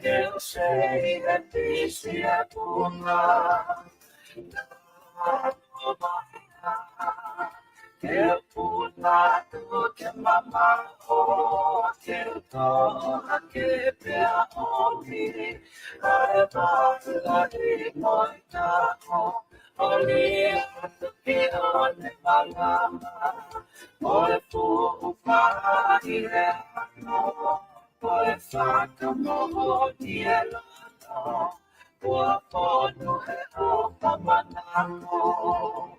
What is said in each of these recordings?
Eu sei, é triste, é pular. Eu pular do que mamar, que eu tô aqui pra ouvir. A barra de moita, olha do que onde balama. Oi, fu, pai, oi, faca, morro, dielo. Puapono e opa manamo.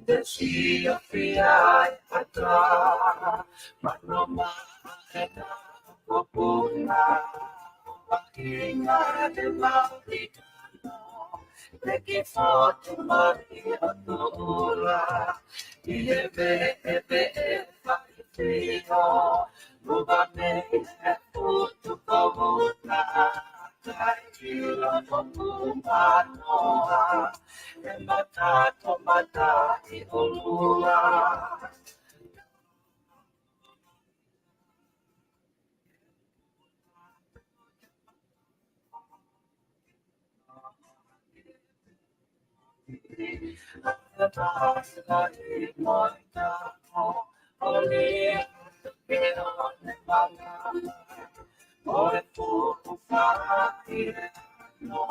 Descia fiai atra, manoma ena popuna, maquina de malditano, de que foto maria nula, e ebe vai frio, rubane é tudo comuna. Kilo kumanoa, emata tomata iolua. Basta moita oli pino ne mala. Oi fu fai no,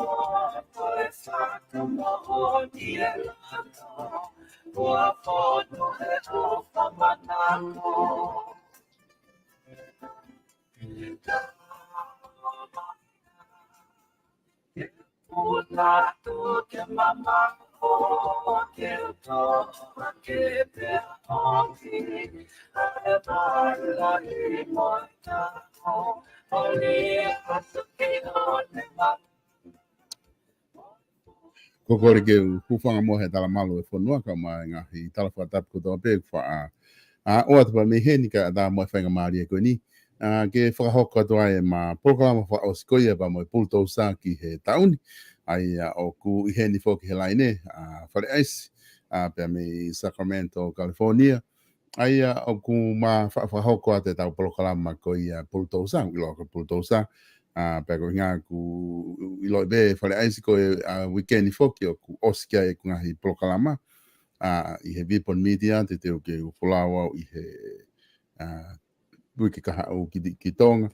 oi fato mo dielo. Tua foto e opa manamo. Una tu che mamma che to che per oggi e parla di molta oli che non ne va. Kokore ke kufanga mo he tala malo e fonua ka ma nga hi tala fa tap ko to pe fa o ata me he ni ka da mo fanga mari ko ni ke fa hokka to ai ma programa fa oskoia ba mo BULTOUSA ki he tauni ai o ku he ni fo ki he laine FALE AISI pe me Sacramento, California ai o ku ma fa hokka te ta programa ko ia BULTOUSA lo ko BULTOUSA pe ko nga ku ilo be FALE AISI ko weekend foki o ku oskia e ku ngahi programa i he vipon media te o ke fulawa i he wiki kaha o ki tonga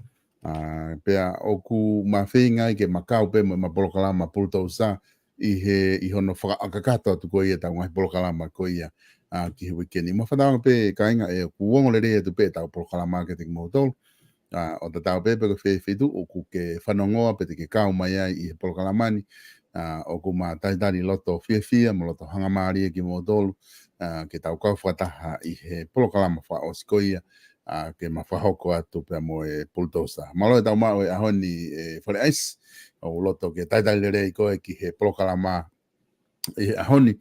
pea o ku mawhinga i ke makau pe ma polokalama BULTOUSA i hono whakaakakato atu ko ia tau ngahi polokalama ko ia ki he weekend. Ma whananga pe kainga e ku wongolere e tu pe tau polokalama ke te mo tolu. O ta tau pe ko whetu o ku ke whanongoa pe te ke kau mai ai i he polokalamani o ku ma taitari loto fia mo loto hangamari e ki mo tolu ke tau kau whataha i he polokalama wha o sikoia ke mawhahoko atu pe mo e BULTOUSA. Malo e tau mao e ahoni e FALE AISI o loto ke taitari rei koe ki he polokalama e ahoni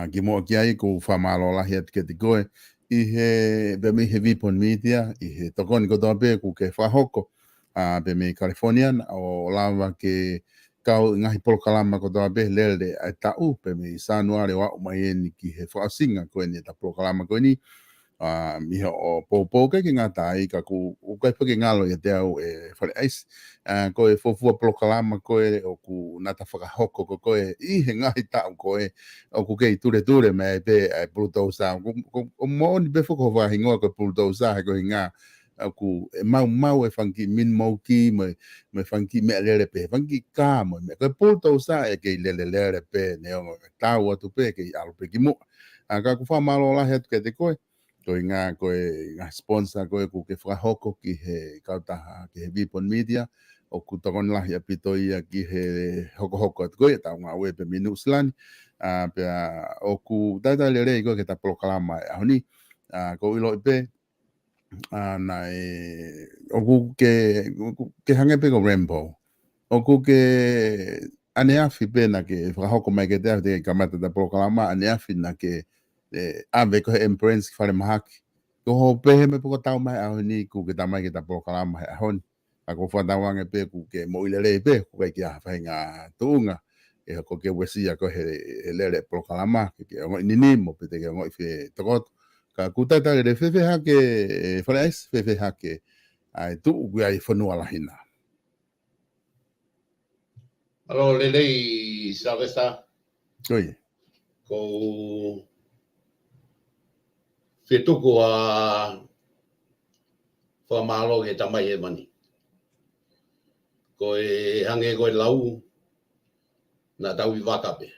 ki mo ki ai ku whamalo lahi atu ke te koe i he pe mi he vipon media i he tokoni ko toa pe ku ke whahoko pe mi Californian o lava ke kau ngahi polokalama ko toa pe lele ai tau pe mi sanuare wa mai eni ki he whaasinga koe ni ta polokalama koe ni miha o popo ke ngā tai ka ku o kai pake ngalo ia te au e FALE AISI ko e fofua polokalama koe o ku nata whakahoko ko koe i he ngahi tau koe o ku kei ture me pe BULTOUSA o mooni pe whako wahingoa ko BULTOUSA he ko ngā ku e mau e whanki min mau ki me whanki me lere pe whanki kā mo me ko BULTOUSA e kei lere pe ne o tau atu pe kei alo pe ki mo ka ku whamalo lahi atu ke te koe ko ngā sponsor koe ku ke whakahoko ki he kautaha ki he vipon media o ku tokoni lahi apito ia ki he hoko atu koe tau ngā wepe minu usilani pia o ku taita lere koe ke ta polokalama e ahoni ko ilo ipe o ku ke hange pe ko Rambo o ku ke ane afi pena ke whakahoko mai ke te kamata da proklama ane afi na ke ave ko embrace whare mahaki. Ko ho pehe me poko tau mai au ni ku ke tamai ke ta proklama he ahon. A ko whatawange pe ku ke mo ilere pe ku kai kia whainga tuunga. E ko ke wesia ko he lere proklama ke ngoi nini mo pe te ke ngoi whi tokot. Ka kutata ke whewhe hake whare aisi whewhe hake ai tu ui ai whanua lahina. Alo lelei Sylvester. Oi. Ko whetuku a whamalo ke tamai e mani. Ko e hange koe lau na tau I wakape.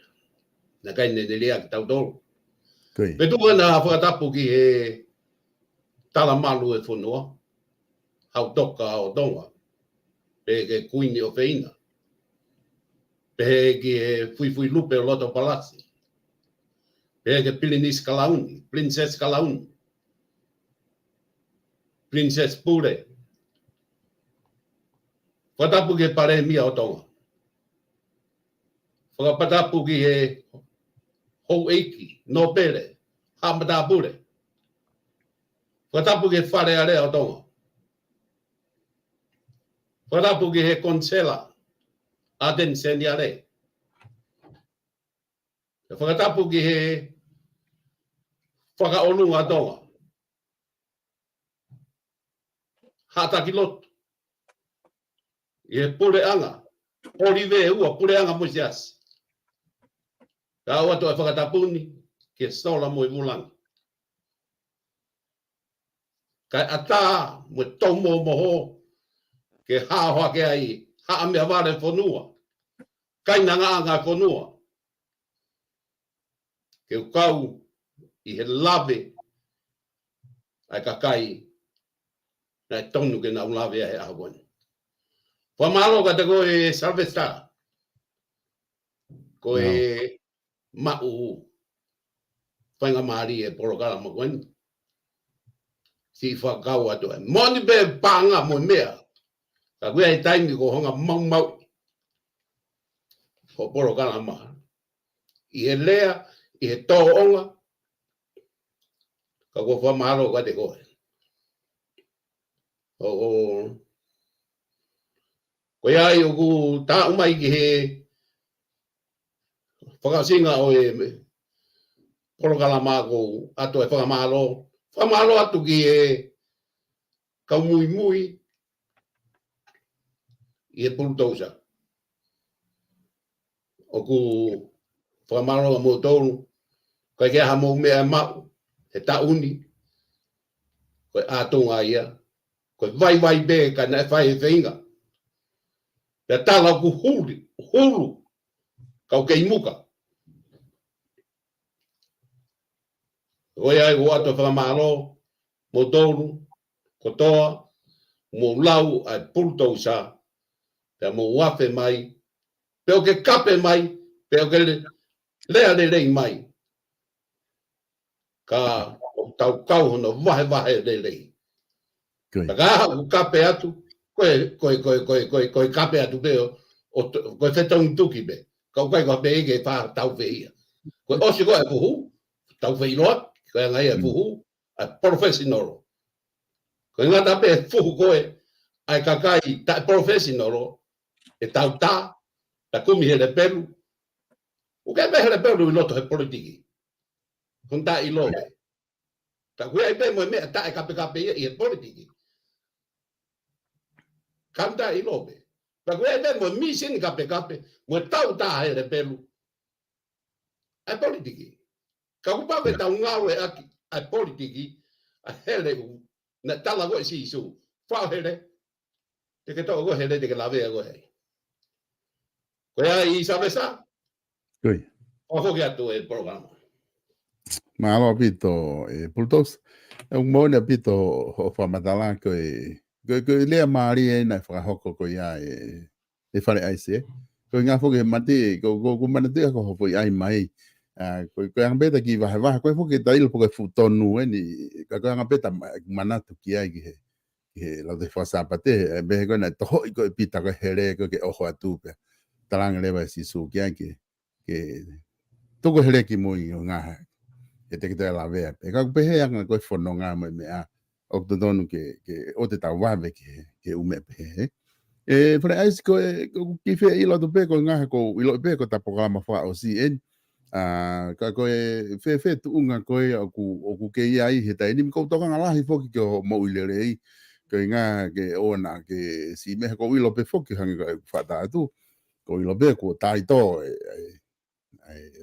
Na kaine te lea ki tau tolu. Whetuku na whakatapu ki he tala malu e whunua. Hau toka o tonga. Pe ke kuini o whina. Pe ki he fui lupe o loto palasi. Pe ke Pilinis Kalauni, Princess Kalauni. Princess Pure. Whatapu ke pare mia o tonga. Whakapatapu ki he hou eiki, no pere, hamata pure. Whatapu ke whare are o tonga. Whatapu ki he konsela, aten seni are. Whakatapu ki he whakaolunga tonga. Hata ki lotu. I he pure anga. Orive ua pure anga musiasi. Ka watu e whakatapuni ke sola mo I mulangi. Ka ata mo tomo moho ke haoha ke ai haa mea wale whanua. Kaina ngā whanua. Ke ukau I he lave ai ka kai na tonu ke na lave ai ahawani. Whamalo ka te koe Sylvester. Koe mau whainga maari e porokara makwani. Si whakau atu e. Moni be panga mo mea. Ka koe ai taimi ko honga mau. Ko porokara maa. I he lea, I he tō onga. Ka koe whamalo ka te koe. Koe ai o ku tā umai ki he whakasinga o e porokala mako ato e whakamalo. Whamalo atu ki he kau mui I he BULTOUSA. O ku whamalo mo tonu. Koe kia ha mou mea mau. He ta uni. Koe atonga ia. Koe vai be ka na whai e whainga. Pea tala ku hulu. Kau kei muka. Koe ai o ato whamalo. Mo tonu. Kotoa. Mo lau ai BULTOUSA. Pea mo wafe mai. Pea o ke kape mai. Pea o ke lea rei mai. Ka tau kau hono wahe rei. Ka u kape atu. Koe kape atu peo. Koe whetong tuki be. Kau kai koe ege wha tau whea. Koe osi koe e puhu. Tau whea loa. Koe ngai e puhu. A professional. Koe ngata pe fuhu koe. Ai kakai ta professional. E tau tā. Ta kumi hele pelu. Uke me hele pelu I loto he politiki. Kon ta I lowe. Ta koe ai pe mo mea ta e kape I he politiki. Kanta I lowe. Ta koe ai pe mo misin kape. Mo tau ta hele pelu. Ai politiki. Ka kupa me tau ngau e aki. Ai politiki. A hele u. Na tala koe si isu. Whao hele. Te ke tau koe hele te ke lawe a koe. Koe ai I Sylvester. Oi. O hoki atu e programa. Mahalo apito BULTOUSA. E un mone apito ho whamatala koe lea maari e nai whakahoko ko ia e FALE AISI e. Koe ngā whoke mati, ko manatia ko hofo I ai mai. Koe anga peta ki wahe, koe whoke tailo po koe futonu e ni, koe anga peta manatu ki ai ki he lau te whasapate, behe koe nai toho I koe pita koe here koe ke oho atu pia. Taranga leva si su que toko hele ki mo i nga e te kita la vea e ka pe he anga ko fo no nga me a o to donu ke o te ta wave ke ume pe e FALE AISI ko ki fe i lo to pe ko nga ko i lo pe ko ta programa fa o si en ka ko e fe tu unga ko o ku ke ai he ta ni ko to nga la hi fo ki ko mo i le rei ko nga ke ona ke si me ko i lo pe fo ki hanga fa ta tu ko i lo pe ko tai to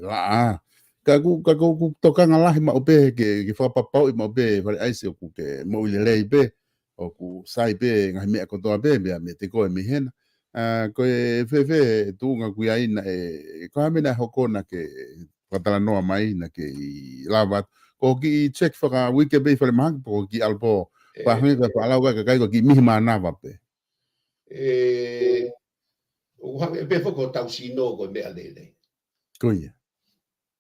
la ka ku toka ngala ma ope ke fa papa i ma ope FALE AISI ku ke mo i le pe o ku sai pe ngai me ko to pe me te ko mi hen ko fe tu nga ku ai na ko me na hokona ke patala no mai na ke lava ko ki check fa wiki be FALE mag ko ki alpo pa hanga pa la ka kai ko ki mi mana va pe o ha be fo ko tau sino ko me alele ko ia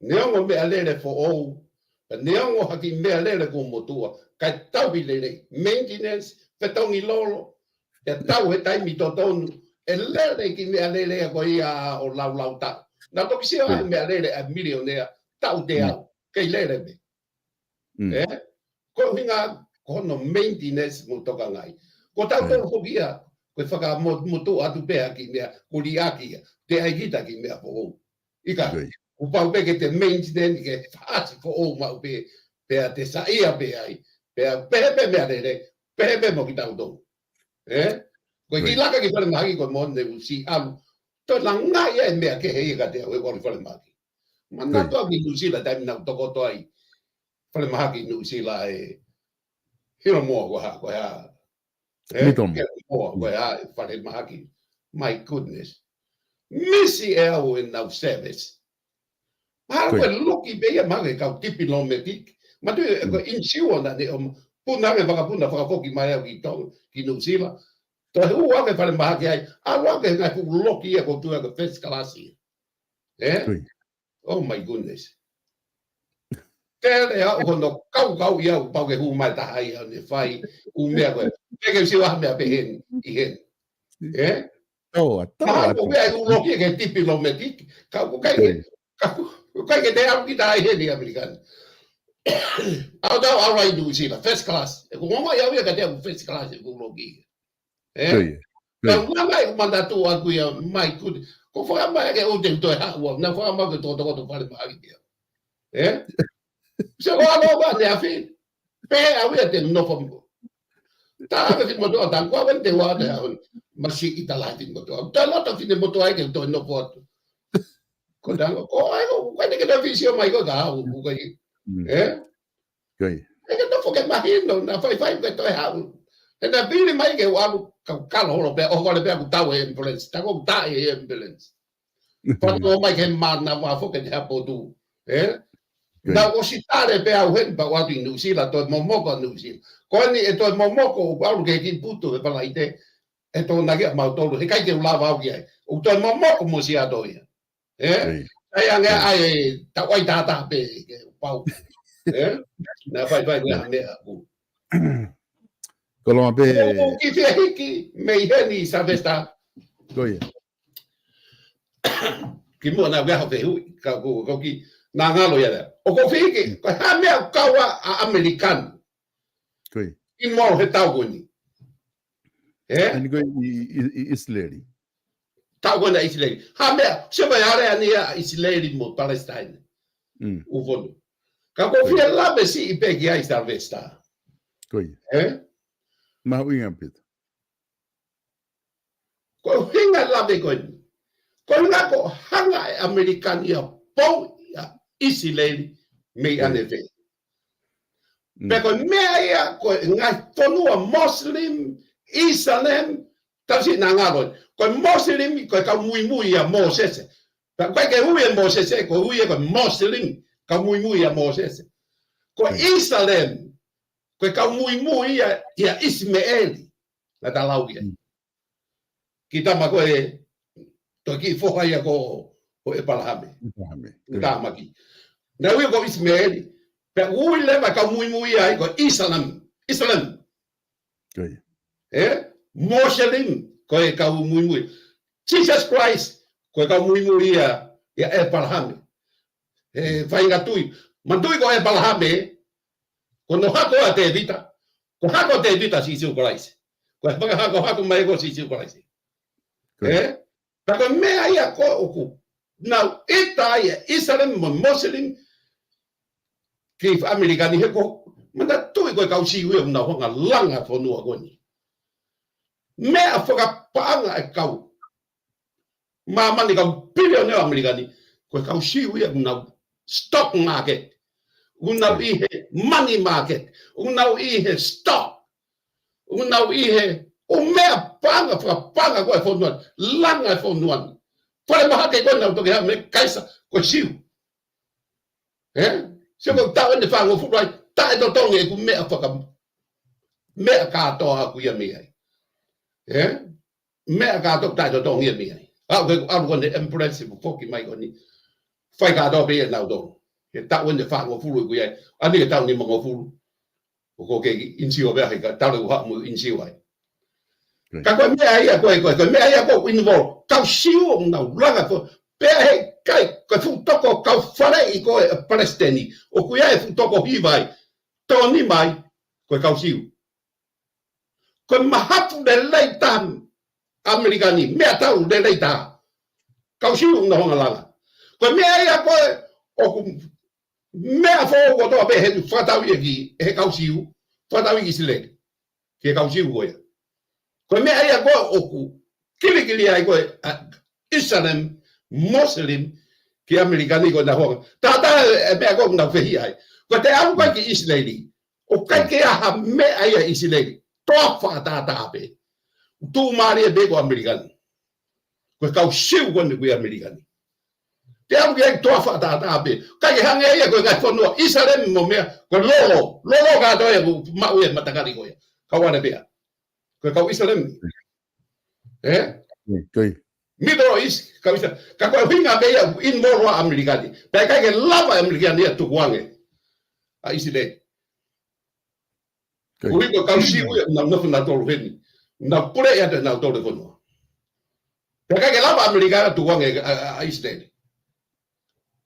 Neongo me alele fo o, neongo haki me alele ko motua, kai tau lele, maintenance, petongi lolo, e tau he taimi totonu, e lele ki me alele ko ia o lau tau. Na toki sio ha me alele a millionaire, tau te au, kei lele me. Ko hinga, ko no maintenance mo toka ngai. Ko tau tau hokia, ko whaka motu atu pea ki mea, ko liaki, te aigita ki mea fo o. Ika, upau pe ke te maintenance ke fasi ko o mau pe te saia pe ai pe me ale pe mo ki tau do ko ki laka ki FALE magi ko mon de si am to la ngai e me ke he ka te o ko FALE magi mana to ki New Zealand ta na to ko to ai FALE magi New Zealand hiro mo ko ha ko ha FALE magi my goodness missy el in now service Haro e loki beia mange kau tipi no metik. Ma tu e insiua na ne puna me vagabunda foki mai au ki tau ki New Zealand. To hu ake FALE magi ai. A wake ngai fu loki e ko tu e first class. Oh my goodness. Tele au no kau ia pau ke hu mai ta ai ne fai u mea ko. Peke si wa mea pehen i hen. Ma ko be u loki ke tipi no metik. Kau kai ke te au ki ta ai hen i American. Au rai New Zealand, first class. Ko ngoma ia ia ka te first class ko loki. Ka ngama manda tu aku ia my good. Ko foi ama ke o te to ha wa na foi ama ke to FALE magi dia. Se o alo ba ne afi. Pe au ia te no fo. Ta ka fi mo to ta ko ben te wa te masi itala ti mo to. Ta lo ta fi mo to ai ke to no fo. Ko dango ko ai ko ne ke da visio mai ko da u ko e que não foi que imagino na fai que tô errado e na vile mai que o alu calo lo pe o vale pe ku tau e ambulance ta ko ta e ambulance quando mai que mana wa fo que ja po tu na o si tare pe au hen pa wa tu New Zealand to momoko New Zealand ko ni e to momoko o alu ke ki puto e pala ite e to na ke ma to lo e kai ke lava au ki o to momoko mo si adoia ai anga ai ta wai ta pe ke pau na fai na me aku Koloma pe ki te hiki me heni sa vesta koia ki mo na ga fe hu ka ko ki na ngalo ya o ko fiki ko ha me kawa a american koia in mo he tau goni ani ko Israeli tau gona Israeli ha me se vai are ani Israeli mo Palestine o vono ka ko fi la be si pe ki ai sa vesta koia ma winga pit ko hinga la be ko nga ko hanga american ia po ya Israeli me anefe pe ko me ia ko nga tonu muslim Islam tasi na ngalo ko muslim ko ka muy ya Moses pa ko ke hu ya Moses ko hu ya ko muslim ka muy ya Moses ko Islam ko ka muy ya Ismael na talauia kita ma ko e to ki fo ya ko e palahame ta maki na wi ko Ismael pe ui le ma ka muy ai ko Islam Muslim ko e ka muy Jesus Christ Koe kau muri ia e palahame. E whainga tui. Man tui ko e palahame, ko no hako a te vita. Ko hako te vita si siu kolaisi. Ko e whaka hako mai ko si siu kolaisi. Tako mea ia ko oku. Nau ita ia Israel mo Muslim ki Amerikani he ko. Mana tui ko kau siu ia una honga langa fonua koni. Mea whakapaanga e kau. Mani kau bilionea Amerikani. Ko kau siu ia una stock market. Una ihe money market. Una ihe stock. Una ihe o mea panga whakapanga ko e whonuan. Langa e whonuan. Pare maha ke kona utoke ha me kaisa ko siu. Sio ko tau ene whango furai. Tae to tonge e ku mea whaka. Mea katoa ku ia mea. Mea katoa tae to tonge ia mea. Au kone impressive foki mai koni. Whai katoa pe e nau tonge. Ke tau ene whango furu ku ia. Ani ke tau ni mongo furu. Ko ke insio bea hika tau le uha mu insio ai. Ka koe mea ia koe mea ia koe involve. Kau siu nau langa koe. Pea he kai koe fu toko kau whare i koe Palestini. O kuia e fu toko hiwai. Tōni mai koe kau siu. Koe mahapu le leita Amerikani. Mea tau le leita. Kau siu na honga langa. Koe mea ia koe o mea fō ko toa pe he whatau ia ki he kau siu. Whatau i ki sile. Ke kau siu koe. Koe mea ia koe oku, kili ai koe Israel, Muslim, ki Amerikani koe na honga. Tata mea koe na whehi ai. Koe te au kai ki Israeli, o kai ke aha mea ia Israeli, toa whaatata ape. Tu maari e beko Amerikani. Koe kau siu koe koe Amerikani. Te au ki ai toa whaatata ape. Kai ke hange ia koe kai whanua, Israel mo mea, koe lolo katoa ia ku mau e matakari koe. Kau ane pea. Koe kau Israel. Middle East, kau Israel. Ka koe hinga mea in morua Amerikani. Pea kai ke lava Amerikani ia tukuange. A Israel. Koe koe kau siu ia na nafu na tolu heni. Na pure ia te na tolu whanua. Pea kai ke lava Amerikani tukuange a Israel.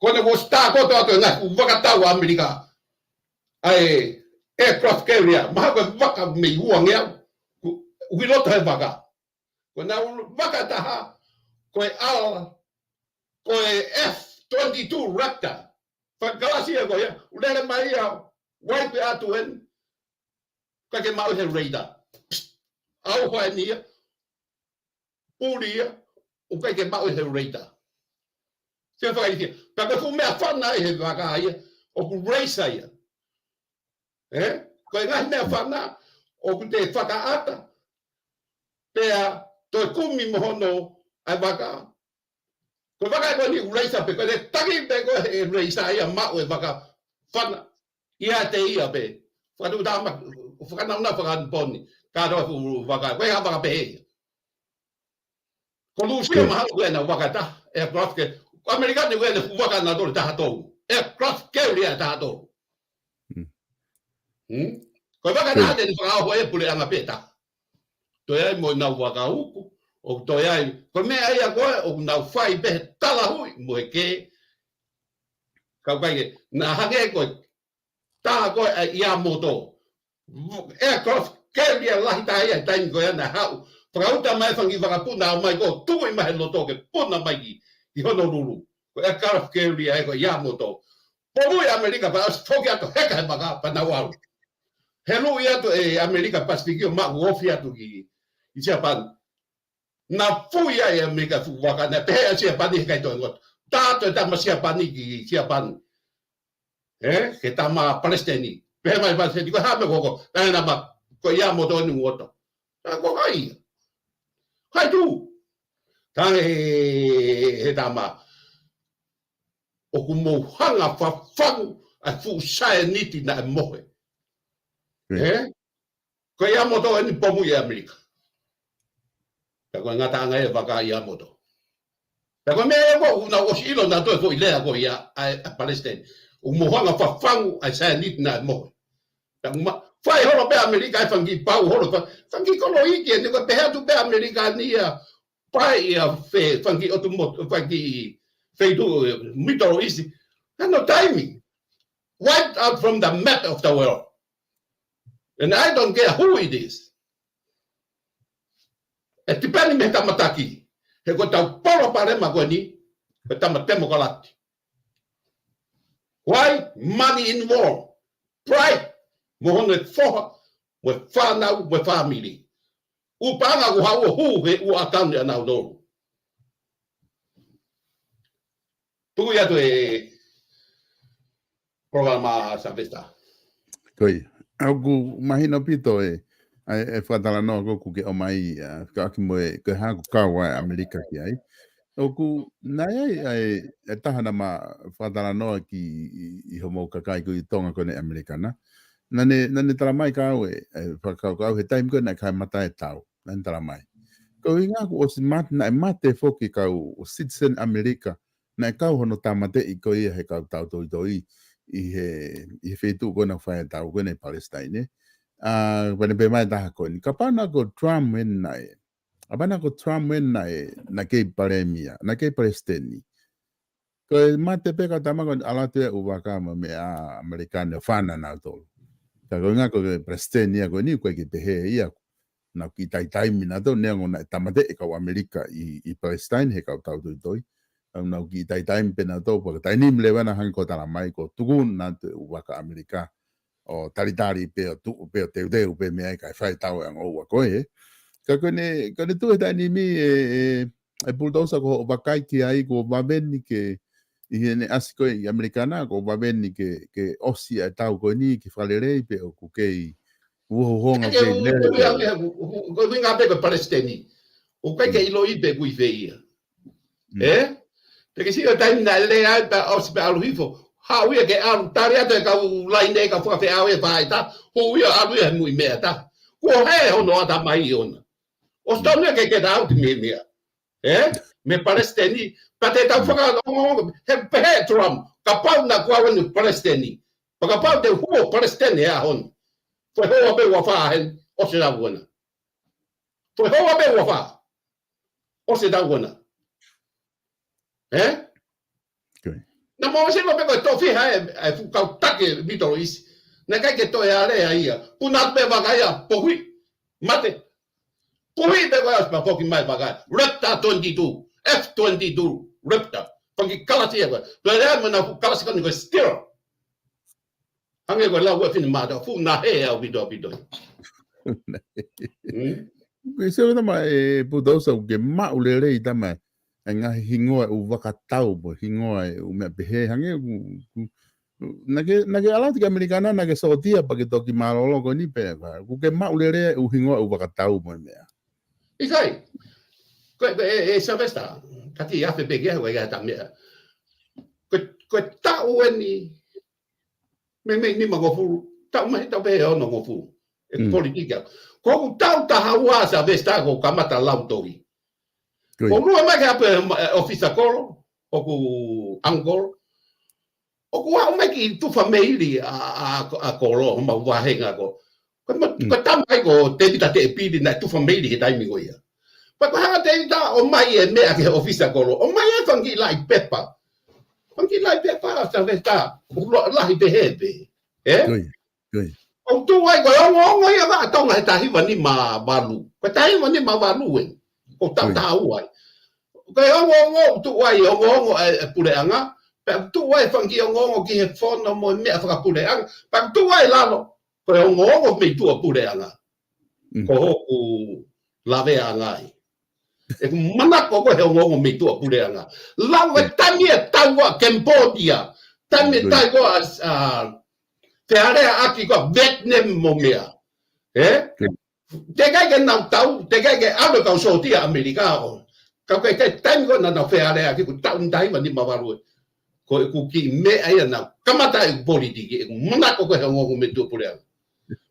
Kone ko sta ko to to na wakatau Amerika. Ai aircraft carrier, maha ko waka me huangea. Wilota he waka. Ko na waka taha ko F-22 Raptor. Whakalasia ko ia. Ulele mai ia. Waipe atu hen. Kake mau he radar. Au hoa nia. Puri ia. Ukake mau he radar. Se fai dia. Paka fu mea whana e waka ia. O ku racer ia. Ko ngai mea whana. O ku te whakaata. Pea toi kumi mohono ai waka. Ko waka ko ni racer pe. Ko te taki pe ko e racer ia mau e waka. Whana. Ia te ia pe. Whanu dama. Whakanauna whakanponi. Kāroa fu waka. Koe ha waka pe he. Ko lusia maha koe na waka ta. Aircraft ke. Amerikani wele waka na tole taha tau. Aircraft carrier taha tau. Ko waka na te ni whakao e pule anga peta. Toi ai mo na waka uku. O toi ai. Ko mea ia koe o na whai pehe tala hui. Mo he ke. Kau kai na hange koe. Taha koe a ia moto. Aircraft carrier lahi taha ia taimi koe ana hau. Whakauta mai whangi whakapuna au mai ko. Tui mai loto ke puna mai ki. I Honolulu. Ko e karaf keuri ai ko ia moto. Pomu e Amerika pa foki ato heka he baka pa na waru. Helu ia to e Amerika Pacific ma wofi atu ki i Japan. Na fu ia e Amerika fu waka na pe sia pani kai to ngot. Ta to ta ma sia pani ki Japan. Ke ta ma Palestini. Pe mai pa se di ko ha me ko. Ta na ba ko ia moto ni ngoto. Ta ko ai. Hai tu. Tange he tama. O kumo hanga whawhangu a fu sae niti na e mohe. Ko ia moto e ni pomu i Amerika. Ta koe ngata anga e waka ia moto. Ta koe mea e ko una osi ilo na toe fo i lea ko ia a Palestine. O mo hanga whawhangu a sae niti na e mohe. Ta kuma whai horo pe Amerika e whangi pau horo. Whangi kolo iki e ni koe pehea tu pe Amerika ni ia pai ia fe fangi otumoto fangi fe do Middle East. There's no timing. Wiped out from the map of the world. And I don't care who it is. E te pani me tamataki. He ko tau polo pare magoni. He tamatemo kalati. Why? Money involved. Pride. Mohone foha. We whanau, we family. Upanga ku hau hu he u akane anau no. Tuku ya tu e programa sa festa. Koi. Aku mahina pito e whatala no ko ke o mai ka ki mo ke ha ko ka wa Amerika ki ai. Oku nai ai tahana ma whatala no ki I homo kakai ko I tonga ko ne Amerikana. Nane tala mai ka au whakau he time ko na kai mata e tau. Nane tala mai. Ko inga ko o si mate foki kau o citizen Amerika. Na kau hono tamate I ko ia he kau tau toi I he whetu kona whae tau kone Palestine. Wane pe mai taha koni. Ka pana ko Trump wen nai. Apana ko Trump wen nai na kei paremia. Na kei Palestini. Ko mate peka tama ko alate uwakama me a Amerikane whana na tolu. Ka ko inga ko Palestini ko ni ko ki pehe ia ko. Na ki tai mina to neango na tamate e kau Amerika I Palestine he kau tau toi. Na ki tai pena to porque tai nim le wana han ko tala mai ko tukun na te waka Amerika o talitari pe tu pe te pe me ai kai fai tau ang o ko ka kone tu tai ni mi e bulldozer ko wakai ki ai ko babeni ke I ne asiko I americana ko babeni ke osi ai tau ko ni ki falere pe o ku ke wo honga ke ne ko vinga pe Palestini o kai ke ilo I pe ku veia Porque se eu tenho na lei para os aluhifo, how we get out taria te ka line ka fa fe awe vai ta, ho ia alu e mui me ta. Ko he ho no ta mai ona. O sto ne ke out me. Me Palestini, pate ta fa he Petrom, ka pau na kwa no Palestini. Pa pau de ho Palestini a hon. Foi ho be wa fa hen, o se da bona. Foi ho be wa fa. O se da bona. Na mo se lo pego to fiha e fu ka take Middle East. Na kai ke to e ale ai. Puna pe bagaya pohui. Mate. Pohui pe bagaya pa poki mai bagaya. Repta 22. F22 Repta. Pangi kalati e. Pe le mo na kalasi kan ko still. Ange ko la wo fin ma da fu na he au bido. Se o tama bulldozer ke maulere I tama nga hingoa u wakatau bo hingoa u me pehe hange nage alati ka Amerikana nage sotia pa ke toki malolo ko ni pe ku ke maulere u hingoa u wakatau mo me Ikai ko sa festa kati ya fe pege wa ga ta me ko ta weni me ni magofu ta me ta be o no gofu politika ko ta hawa sa festa ko kamata lautori o rua mai ka pe officer kolo o ku angol o ku au mai ki tu family a kolo ma wa henga ko ta mai ko te vita te pidi na tu family he tai mi go ia pa ko ha te vita o mai e me a ke officer kolo o mai e fangi like pepper sa vesta la hi te hebe o tu ai ko o ia va tonga ta hi vani ma balu ko tai vani ma balu o ta uai ko o tu ai o pule anga pe tu ai fangi o ki he fono mo me fa pule anga pa tu ai lalo ko o me tu pule anga ko o lave anga e mana ko o me tu pule anga la we tamie tawa Cambodia tamie tawa te area aki ko Vietnam mo mea te kai ke nau tau te kai ke alo ka sotia americano ka ke tango na fe area ki ku tau ndai mani mawaru ko ku ki me ai na kamata politiki mana ko ho me tu pure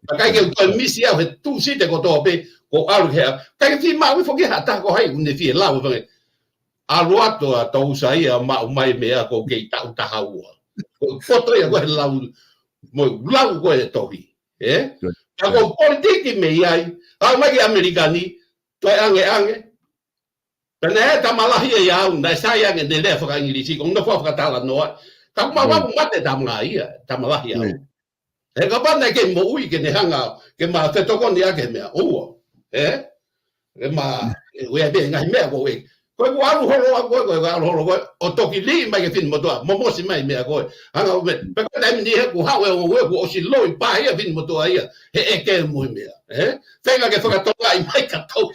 ka ke ko misia he tu si te ko to pe ko alo ke ka ki ma wi foki hata ko hai ne fi la wi alo ato a to sai ma mai me ko ke tau ta haua ko foto ya ko la mo la ko to hi ka ko politiki me ai a mai americani to ange Pena ta malahi ya na saya nge le fa ingilisi kong no fa tala no ka ma wa mate ta ngai ta malahi ya e ka bana ke mo ui ke ne hanga ke ma te toko ni ake me o e ma we be ngai me ko we ko wa ru holo ko holo o toki li mai ke fin mo to mo si mai me ko hanga me pe ko dai ni he ku ha we o si loi pa he fin mo to ai he ke mo me venga ke fa to ai mai ka to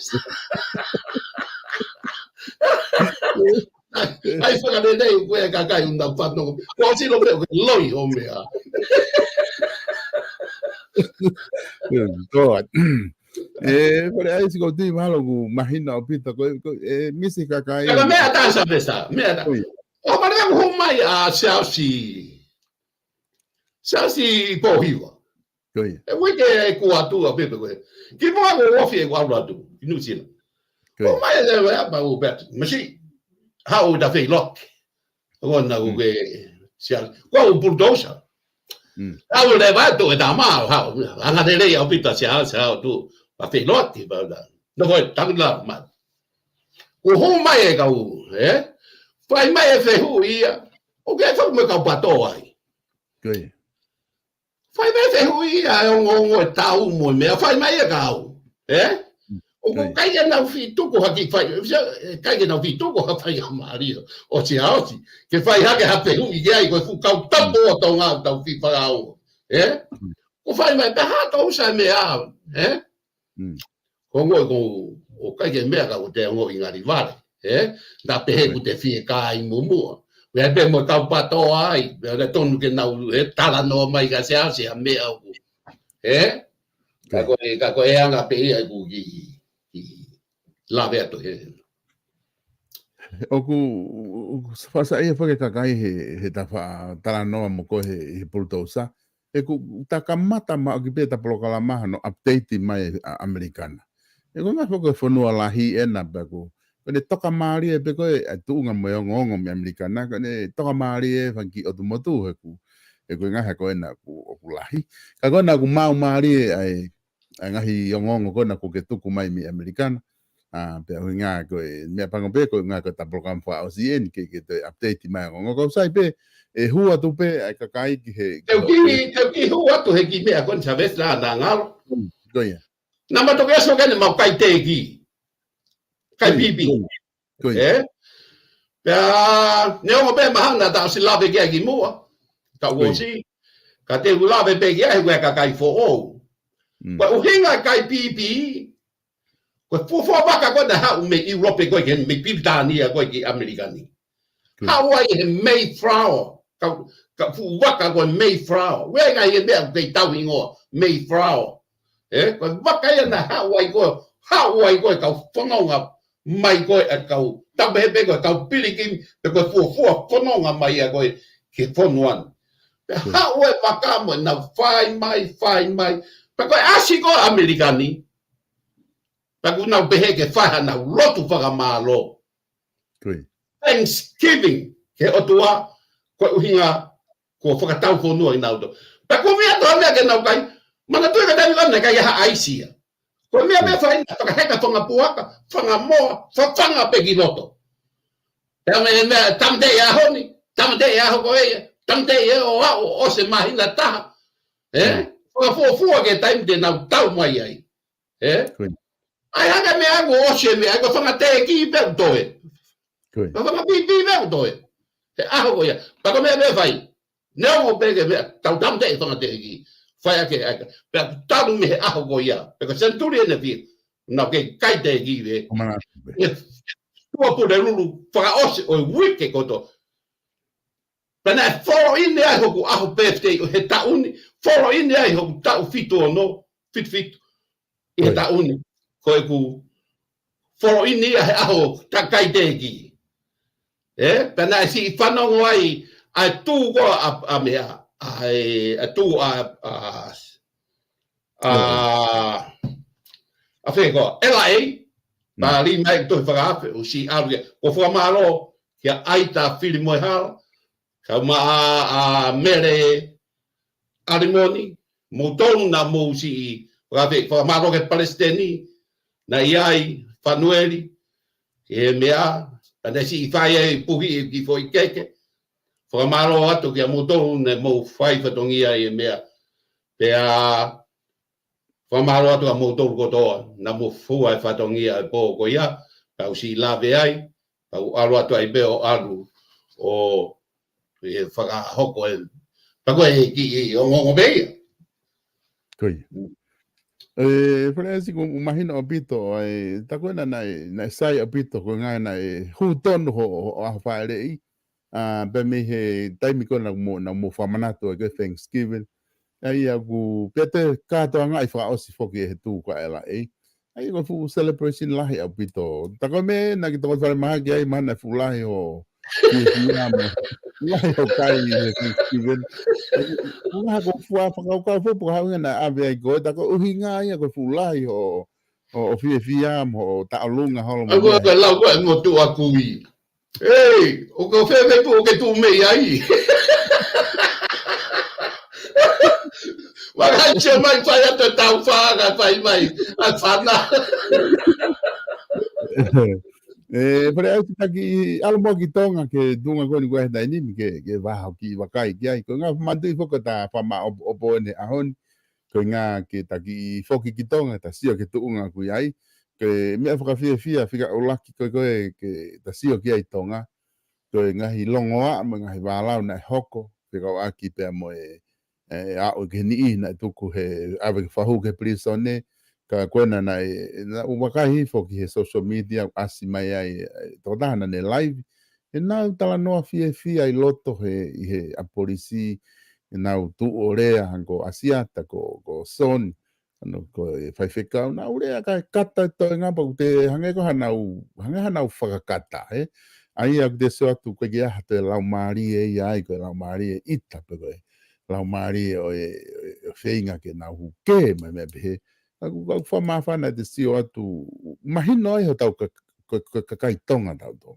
ai fa de dei we ka kai un da fa no ko si lo me loi o me God. Pare ai si ko ti malo ku mahina o pita ko misi ka kai. Ka me ata sa besa, me ata. O pare ko mai a Chelsea po hiwa. Koi. E we ke ku atu a pepe ko. Ki mo ko ofi e ku atu, inu sina. O mai le ba o bet. Masi how da fe lock. O na ku ke Chelsea. Ko BULTOUSA. Au le va to da ma ha anga de le o pita sia tu ba fe lock ba da. No ko tang la ma. Ko ho mai e ka u, fai mai e fe hu ia. O ke fa me ka pato ai. Koi. Fai mai fe hu ia o tau mo me fai mai e ka u. O ko kai na fi tu ko haki fai. Kai na fi tu ko ha fai mari. O si a si ke fai ha ke ha fe hu ia ko fu ka tapo o to nga tau fi fa au. Ko fai mai ta ha to sa me a. Ko ngo ko o kai ke me ka o te ngo ingari vale. Na pe ku te fie kai mumu we be mo ka pato ai le tonu ke na tala no mai ka se me au ka ko anga pe ai ku ki la ve to Oku fasa ia fa ka kai he ta fa tala no mo ko he BULTOUSA e ku ta kamata ma ki pe ta polokala ma no update mai americana e ko ma fo fonu ala hi ena ba ku ne toka mari e pe ko e tunga mo ngongo me americana ne toka mari e fanki o motu he ku e ko nga ha ko na ku lahi ka ko na ku mau mari ai nga hi ngongo ko na ku ke tuku mai mi americana pe nga ko me pango pe ko nga ko ta program fa o sien ke te update mai ngongo ko sai pe e hua tu pe ka kai ki he te ki hua tu he ki me kon sabes la na nga ko ya na ma to ke so ke ne ma kai te ki kai pipi ne o be mahanga ta si lave ke ki mua ka wo si ka te lave pe ki ai we ka kai fo o ko o hinga kai pipi ko fo ba ka ko na ha me Europe ko ke me pipi ta ni ko ki americani how I Mayflower ka fu waka ko Mayflower we ga ye be ke tau ingo Mayflower ko waka ye na how I ko ka fonga mai ko e kau tabe be ko kau pilikim be ko fu fonga mai ko ke fonuan ha we pakamo na fai mai pe ko asi ko americani pe ko na be ke fa na lotu fa malo Thanksgiving ke otua ko hinga ko fa tau fonu ina do pe ko mi to me ke na kai mana tu ka dai na kai ha aisia ko me be fa ina ka heka fonga puaka fonga mo fonga pe giloto tamde ya honi tamde ya ho ko e tamde ya o se mahina ta fu ke time de na tau mai ai ai anga me ago o se me ago fonga te ki pe toe fonga pi pe toe a ho ya pa ko me be fai no mo pe ke tau tamde fonga te ki fai ke pe tau me a ho ya pe ko century ne fi na ke kai te ki ve tua po de lulu fa os o wiki koto pena follow in there ho a birthday he ta uni follow in there ho ta fito no fit e ta uni ko ku follow in there a ho ta kai te ki pena si fano wai a tu go a me a tu a fe go LA ba li mai to fa o si alu ko fo malo ya aita fili mo ha ka ma a mere alimoni mo ton na mo si ra ve fa malo ke palestini na iai fanueli E mea, ane si fai e puhi ki foi keke. Whakamaro atu ki a moto ne mo fai whatongia e mea. Pea, whakamaro atu a moto kotoa, na mo fua e whatongia e pō ko ia, pau si lawe ai, pau alu atu ai beo alu, o e whakahoko e, pako e ki o ngongo beia. Koi. Parece que imagino opito ai takuena na sai opito ko nga na huton ho a faile be me he taimi ko na mo famanato ke Thanksgiving ai agu pete ka to nga fa osi foki he tu ko ela ai ko fu celebration lahi opito takome na ki to fa mahagi ai mana fu lahi ho Vietnam lahi ho kai Thanksgiving Nga ko fua whakauka whupu haunga na awe ai koe, tako uhinga ia koe fulai o fia mo taolunga holo mo mea. Ako lau koe mo tu a kui. Ei, o ko whewhe pu o ke tu mei ai. Waka tia mai whai ata tau whaaga whai mai, a whana. Pare au taki alo mo ki tonga ke dunga koe ni koe heta inimi ke waha ki wakai ki ai. Ko ngā whamantui whoka ta whama o poene ahon. Ko ngā ke taki whoki ki tonga ta sio ke tuunga kui ai. Ke mea whakawhia whika o laki koe ke ta sio ki ai tonga. Ko ngahi longoa ma ngahi wālau na hoko. Whika o aki pia mo ao ke ni na tuku he awe ke whahu ke prisone. Ka koena na wakahi foki he social media asi mai ai tōtahana ne live e nau tala noa fia i loto he a polisi e nau tu o rea hanko asiata ko son ko whaiwhekau nau rea ka kata to e ngapa te hange ko hanau whakakata ai a te so atu koe ki aha te lau maari e ai koe lau maari e ita pe koe lau maari o e wheinga ke nau huke mai me pehe Aku whamawhana te sio atu, mahino ai ho tau ka kai tonga tau tō.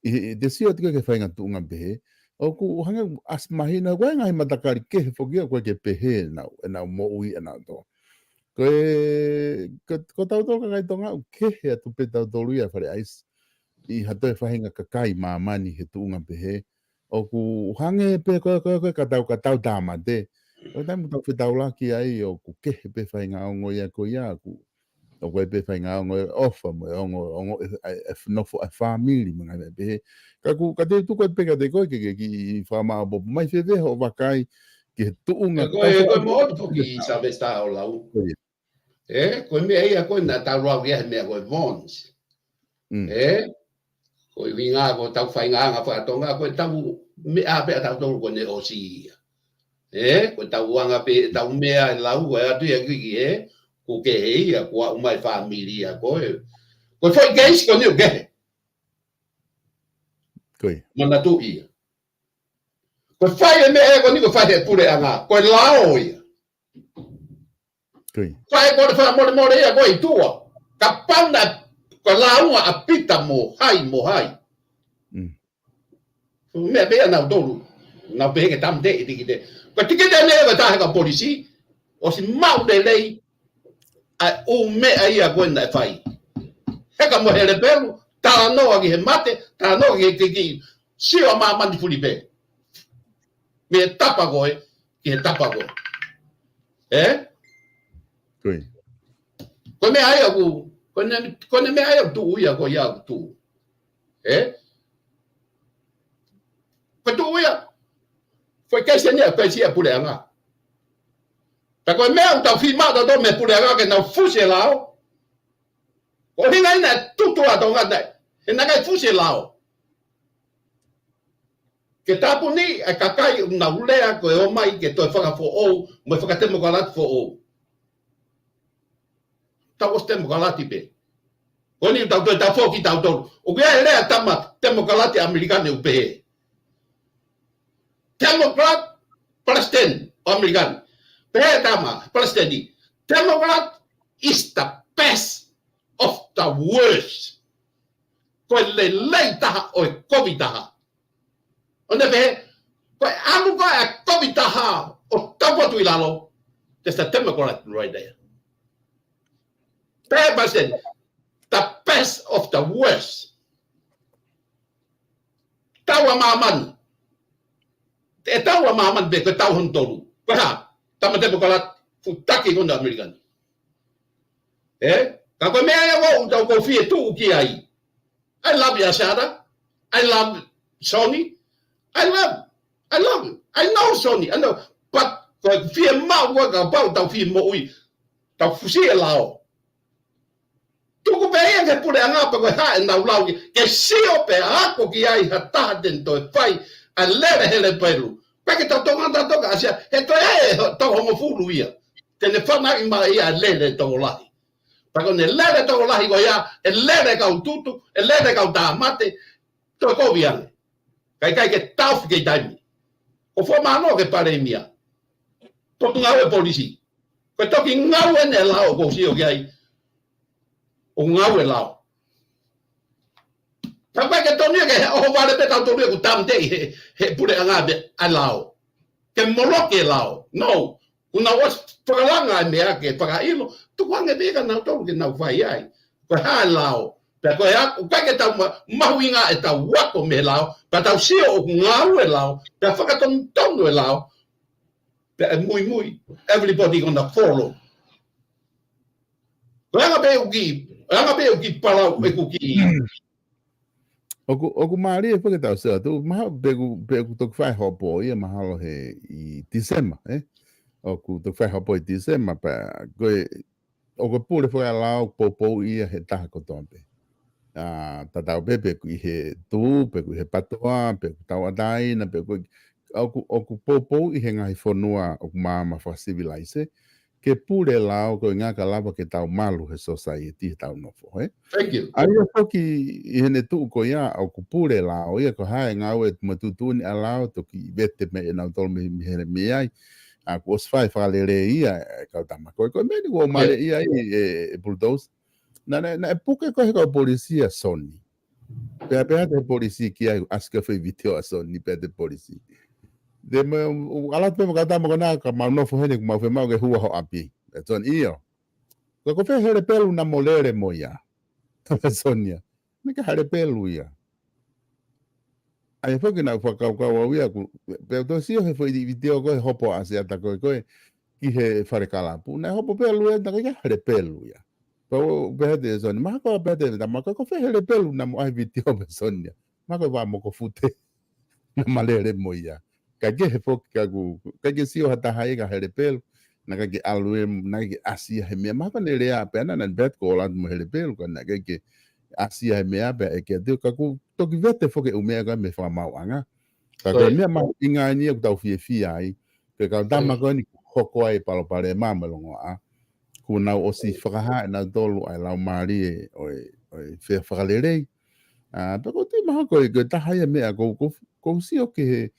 I te sio atu ke whainga tuunga pehe, o ku hanga as mahina, koe ngahi matakari kehe whokia koe ke pehe nau mo ui e nau tō. Ko tau tō ka kai tonga, kehe atu pe tau tō luia whare ais. I hatoe whainga ka kai mamani he tuunga pehe. O ku hange pe koe ka tau tāmate. O tai muta whetau laki ai o ku kehe pe whainga ongo ia ko ia ku o koe pe whainga ongo ofa mo ongo nofo a whamiri mga me pehe. Ka te tuko e peka te koe ke ki whamao bopo mai whewhe ho wakai ke tuunga. Koe mo otu poki sa vesta o lau. Koe mea ia koe na tau rau ia mea koe vons. Koe winga ko tau whainga anga whakatonga koe tau mea pea tau tolu koe ne o si ia. Ko tau wanga pe tau mea lau e atu ia kiki ko ke ia ko umai familia ko foi geis ko ni ge mana tu ia ko fai me ko ni ko fai pure anga ko lao ia fai ko fa mo ia ko itua ka panda ko lao a pita mo hai me be na dolu na be ke tam de ikite ko tike de ne ta ka polisi o si mau de lei a o me ai a gwenda fai he ka mo hele pelu ta no agi he mate ta no ki si o ma mandi fulipe me tapa goe ki tapa goe ko me ai aku ko ne me ai tu ia ko ia tu ko tu ia foi que se ne pe si a pule anga ta ko me au ta filma do me pule anga que na fuse lao o hinga ina tutu a tonga dai e na kai fuse lao que tapu ni a kakai na ulea ko o mai que to fanga fo o mo fanga temo galat fo o ta os temo galati pe ko ni ta fo ki ta to o que ele tama temo galati americano u pe Democrat, Palestine, American. Pertama, Palestine. Democrat is the best of the worst. Kau lelai taha oi COVID taha. Onda pe, kau amu kau a COVID taha o tapo tu ilalo. That's the Democrat right there. Palestine, the best worst of the worst. Tawa maman. E tawa maman be ko tawa hontoru. Paha, tamate bukalat futaki ko na American. Kako mea wo tau ko fie tu ki ai. I love Yashada. I love Sony. I love it. I know Sony. I know. But for fie ma wo ka pau tau fie mo ui. Tau fusi lao. Tu ko be ke pure anga pa ko ha na lau ke sio pe ha ko ki ai hata dentro e fai a lere hele pelu. Pa ke tau tonga toka asia he to to homo fulu ia. Tene fana i ma ia lere to lahi. Pako ne lere toko lahi ko ia, e lere kau tutu, e lere kau tāmate, to ko viane. Kai ke tau ke taimi. O fo mano ke pare mia. To tu ngau e polisi. Ko toki ngau e ne lao ko si o ke ai. O ngau e lao. Pako ke tonu ke o vale pe tau tonu ku tamte he pure anga be a lao. Ke moloke lao. No. Una was pagalanga mea ke pagailo. Tu wange bega na tau ke na vai ai. Ko ha lao. Pe ko ya ko ke tau mahuinga e tau wako me lao, pa tau sio o ngau e lao. Pe whakaton tonu e lao. Pe mui everybody gonna follow. Ko anga be uki palau e kuki. Oku maari e whakatau seo, tu maha beku toku whai hopo ia mahalo he I December, Oku toku whai hopo I December, pa koe, oku pūre whakalao popo ia he taha kotompe. Tatau peku I he tū, peku he patoa, peku tau adaina, peku oku popo I he ngahi whanua oku maama whakasivilaise, ke pūre lao koe ngā ka lava ke tau malu he society he tau nofo, Thank you. Aia toki I hene tuu ko ia au ku pure lao ia ko hae ngau e matutuni a lao toki vete me e nau tolu me here me ai a ku osfai whalere ia e kau tama koe meni ko mare ia e bulldozer na e puke ko he kau polisia Sony pea te polisi ki ai aska fai video a Sony pea te polisi de me alat pe mo kata mo na ka mau no fo hene ku mau fe mau ke hua ho api e ton iyo ko fe here pelu na molere mo ia Sonia, me ka hare pelu ia. Ai foi que na whakau ia ku, pero to sio he foi video ko hopo ase ata ko ki he whare kalapu, na hopo pelu ia ta ka hare pelu ia. Pau behede Sonia, ma ko behede da ma ko fe hare pelu na mo ai video be Sonia. Ma ko va mo ko fute na malere mo ia. Ka ke he fo ka ku, ka ke sio hata hai ka hare pelu. Na ke alue na ke asia he me ma ka ne rea pena na bet ko la mo hele pelu ka na ke asia he me ape e ke de ka ku to ki vete fo ke umea ka me fa mau anga ka ko me ma inga ni ku tau fie ai ke ka dama ko ni hoko ai palo pare mama longo a ku na o si whakaha na dolu ai lau mari o fe whakalere pe ko te maha ko ke taha me a ko si o ke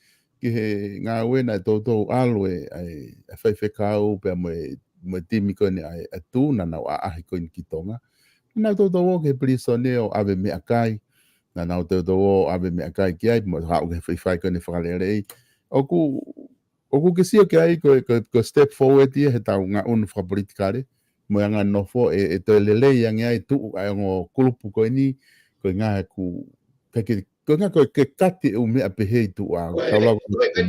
he ngā wena tōtou alwe ai whai kau pe mo timi ko ni ai tūna na a ahi ko ni ki tonga. Nā tōtou o ke prisoneo ave me akai, na nā tōtou o ave me akai ki ai, mo hau ke whai ko ni whakalere. Oku ke sio ke ai ko step forward ia he tau ngā unu whakapolitikare, mo ngā nofo e to lele yang ai tu ai ngo kulupu ko ni, ko ngā ku ko nga ko ke kati o me apehei tu a tau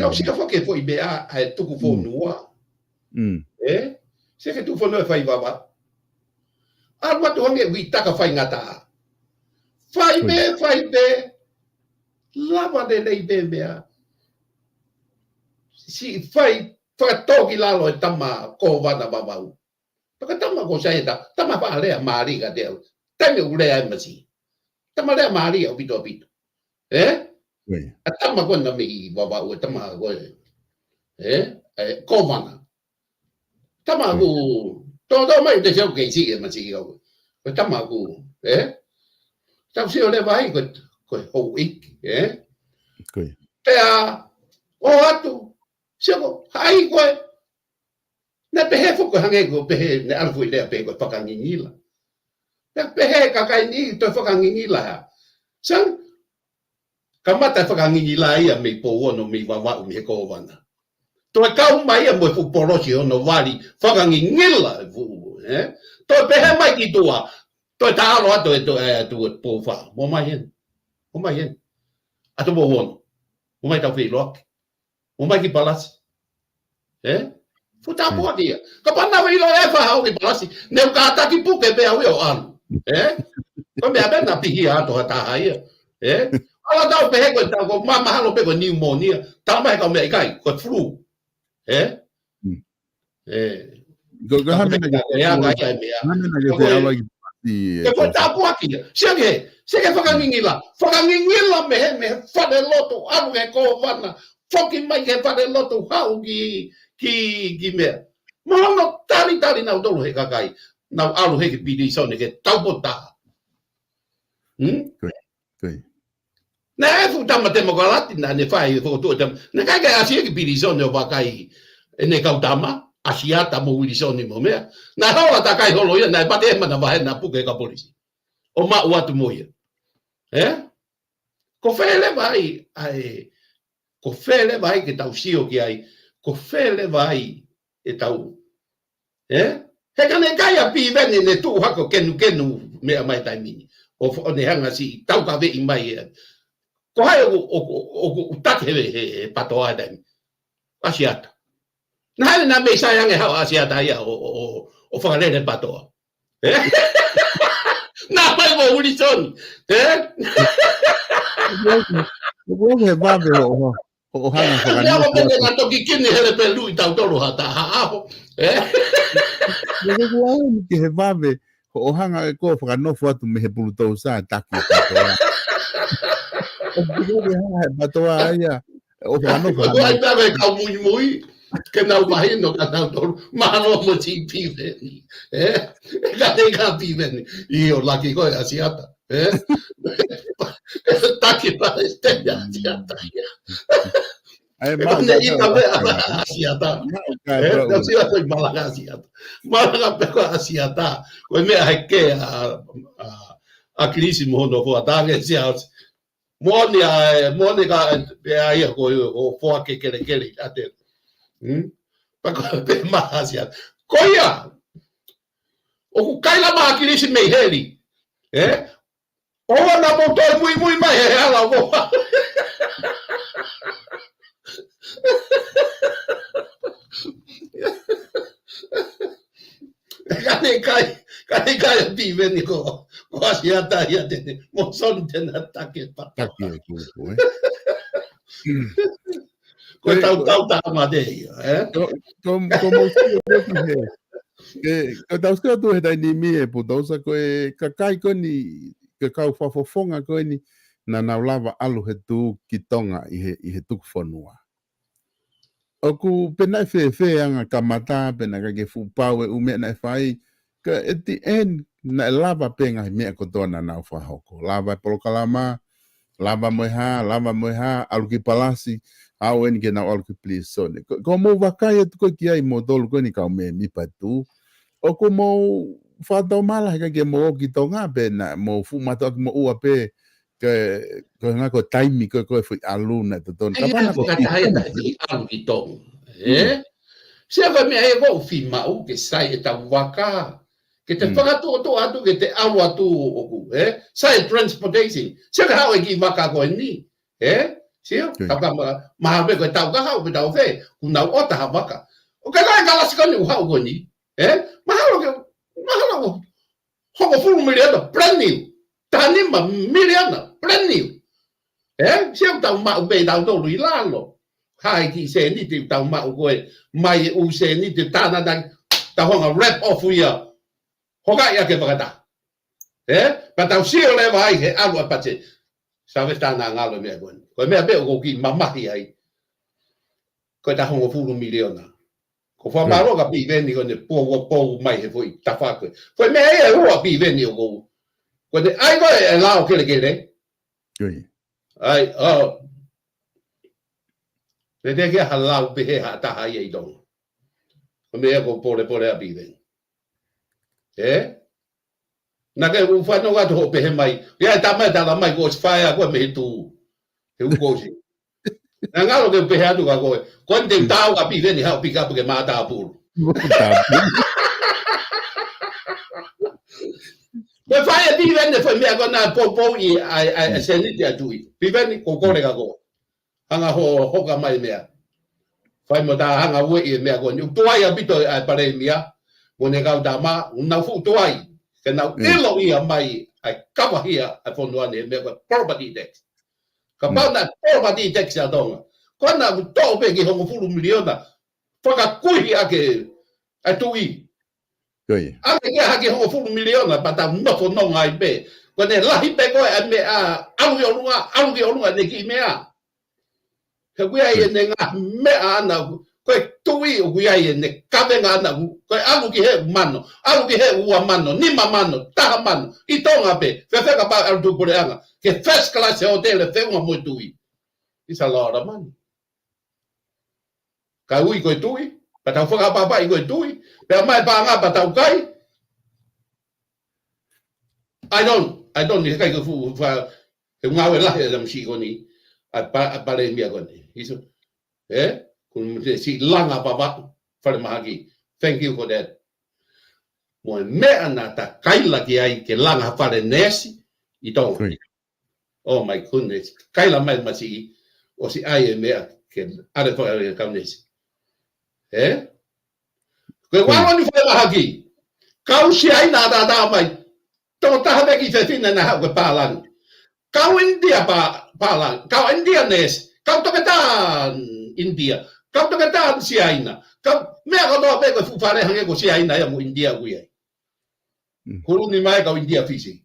tau sika foke foi bea ai tuku fo nua se ke tu fo no fai baba alwa tu nge wi taka fai ngata fai be lava de lei bea si fai toki lalo e tama ko vana babau paka tama ko sai tama pa le mari ga de tame ule ai masi tama le mari o bito Atama ko na mi baba o tama ko komana tama ko todo mai de seu que sigue mas sigue ko tama ko tau se ole vai ko ho ik pea o atu se ko ai ko na pehe fo ko hange ko pehe na alfu ile pe ko pakangingila na pehe ka kai ni to pakangingila sang kamata whakangingila ia me po ono me wawa me ko wana. To kau mai mo fu porosi ono wali whakangingila fu To pehe mai ki tua. toi ta alo ato tu po fa mo mai hen ato mo won mo mai tau filo mo mai ki palas futa po dia ka pana vi lo fa o ki palas ne ka ta ki pu ke be o an ko me abe na pi ato ta ai ala tau pe ko ta ko mama halo pe ko pneumonia ta mai ka me kai ko flu Go hame na ke ala ke foi ta po aqui chega fakangingila me fale loto alu ke ko vana foki mai ke fale loto hau ki me no tali na dolo he kakai na alu he ki pidi so ne ke tau bota na fu tama demokrati na ne fai fo to na kai ga asi ki pidi so ne va kai ne ka tama asiata mo wilisoni mo mea na hola ta kai holo ia na pate mana va na puke ka polisi o ma watu mo ia ko fele vai ke tau sio ki ai ko fele vai e tau he kane kai a pi veni ne tu hako kenu me mai tai mini o ne hanga si tau ka ve i mai ko hai o take he patoa dai asiata na na me sayang e ha asiata ia o whakalere patoa. Na mai mo ulisoni. Ko he babe o hanga whakalere. Ia mo pene na toki kini hele pe lui tau tolu hata haaho. Ko he babe o hanga e ko whakanofu atu me he BULTOUSA taki patoa. O hanga he patoa ia. O whakanofu. Ko ai tawe kau mui. Que não vai no canal do malo mo ti piveni ka piveni io la ki ko asiata ta ki pa stella asiata ai ma ne ita be asiata no si la malaga asiata malaga pe ko asiata ko me ai ke a crisi mo no vo atange sia Monica be ai ko o fo ke ate Pako pe mahasia. Koia. O kaila makilisi me heli. O na boto muy mai ela vo. Kai vive ko asia ta ia de mo son de ataque pa. Ko tau madei, Como que tau ska tu he dai ni mi e BULTOUSA ko e kakai ko ni ke kau fafofonga ko ni na lava alu he tu ki tonga i he tuku fonua. Oku pena fe anga kamata pena ka ke fu pau e ume na fai ka at the end na lava penga me ko tona na fa hoko lava polokalama lava moha alu ki palasi au en ke na alu ki please so ko mo vakai tu ko ki ai mo dol ko ni ka me mi patu o ko mo fa do mala ka ke mo ki tonga pena mo fu mata mo ua pe ko nga ko taimi ko fu alu na to ton ka pana ko ka hai da alu ki tong se va me ai go fi ma u ke sai ta waka que te whakatu to atu ke te alu atu oku, sai transportation, se ka hau e ki waka koe ni, sio? Taka maha me koe tau ka hau pe tau whe, kunau o taha waka. O ke kai kalasi koni u hau koe ni, mahalo hoko furu miliona, brand new, tanima miliona, brand new, sio tau mau pe tau tolu i lalo, hai ki se ni te tau mau koe, mai u se ni te tāna dang, ta honga wrap off ia, hoka ia ke pakata. Pa tau sio le vai he alu apate. Sabe sta na ngalo me bon. Ko me abe ko ki mamahi ai. Ko ta hongo fulu miliona. Ko fa maro ka pi veni ko ne po mai he foi ta fa ko. Foi me ai ro pi veni ko. Ko de ai ko e lao ke le. Oi. Ai de ke halau pe he ha ta ai dong. Ko me ko pole a pi veni. Na ke u fa no ga to pe mai ya ta mai ta la mai ko fire ko me tu e u ko si na nga lo ke pe ha tu ga ko te ta ga pi veni ha pick up ke ma ta pu Koe whae pivene whai mea kona popo I a seniti atui. Pivene ko korega ko. Hanga hoka mai mea. Whai mo tā hanga ue I mea kona. Tuai a pito a pare mea. Mone kau tā mā. Unau fu tuai. Ke nau ilo ia mai. Ai kawa hia a whonuane mea kona property tax. Ka pauna property tax a tonga. Kona ku tō peki hongo fulu miliona. Whakakuhi ake a tui. Ake kia haki hongo fulu miliona pata nofo nonga I pe. Kone lahi pe koe a me a aluki olunga ne ki mea. He kuia I ne ngā mea ana koe tui o kuia I ne kawenga ana koe aluki he mano. Aluki he ua mano, nima mano, taha mano. I tonga pe, whewheka pa alutu kore anga. Ke first class hotel e whenga mo tui. It's a lot of money. Ka ui koe tui, pa tau whakapapai koe tui, pe mai pa ngā pa tau kai. I don't, ni kai ko fu, he ngawe lahe dam si koni, a pare mia koni. Iso, kun si langa papa, whare mahaki. Thank you for that. Mo mea na ta kaila ki ai ke langa whare nesi, I tonga. Oh my goodness, kaila mai masi, o si ai mea, ke are whare kaunesi. Koe wawani whai mahaki. Kau si ai nā tā mai. Tō taha meki whewhina na hau koe pālangi. Kau India pālangi. Kau India nes. Kau toke tā India. Kau toke tā si aina. Kau mea katoa pe koe whupare hange ko si aina ia mo India kui ai. Kuruni mai kau India fisi.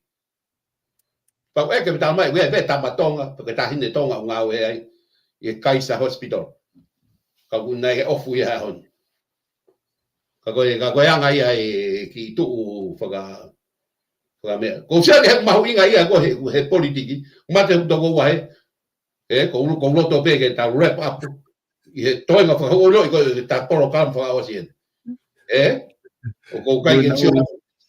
Pau eke me tā mai. Wea pe tamatonga. Pake tā hine tonga ngā ue ai. I Kaisa Hospital. Ka kuna e ofu ia hon. Ka koe anga ia ki tuu whaka mea. Ko sia ke mahu inga ia ko he politiki. Mate hutoko wahe. Ko uloto pe ke ta wrap up. I he toenga whakaolo I koe ta poro kalam whakaosien. O ko kai ke sio.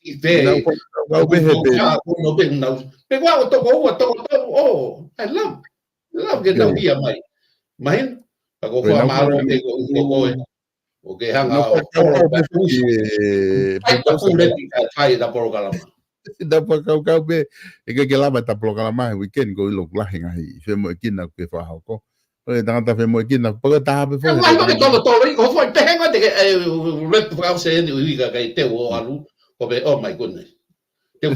I te. Ngau behe pe. Ngau behe nau. Pe kwa o toko ua toko. Oh, I love ke tau ia mai. Mahin. Ako ko amaro te ko koe o ke hanga o poro pe puso ai ta kule ai da poro kalama da pa kau be e ke lama ta poro kalama weekend go ilo lahinga hi fe mo kina ke fa ha ko e ta ta fe mo kina pa ta be fo ai ko tolo ko foi te henga de rep house ni uiga kai te o alu ko be oh my goodness te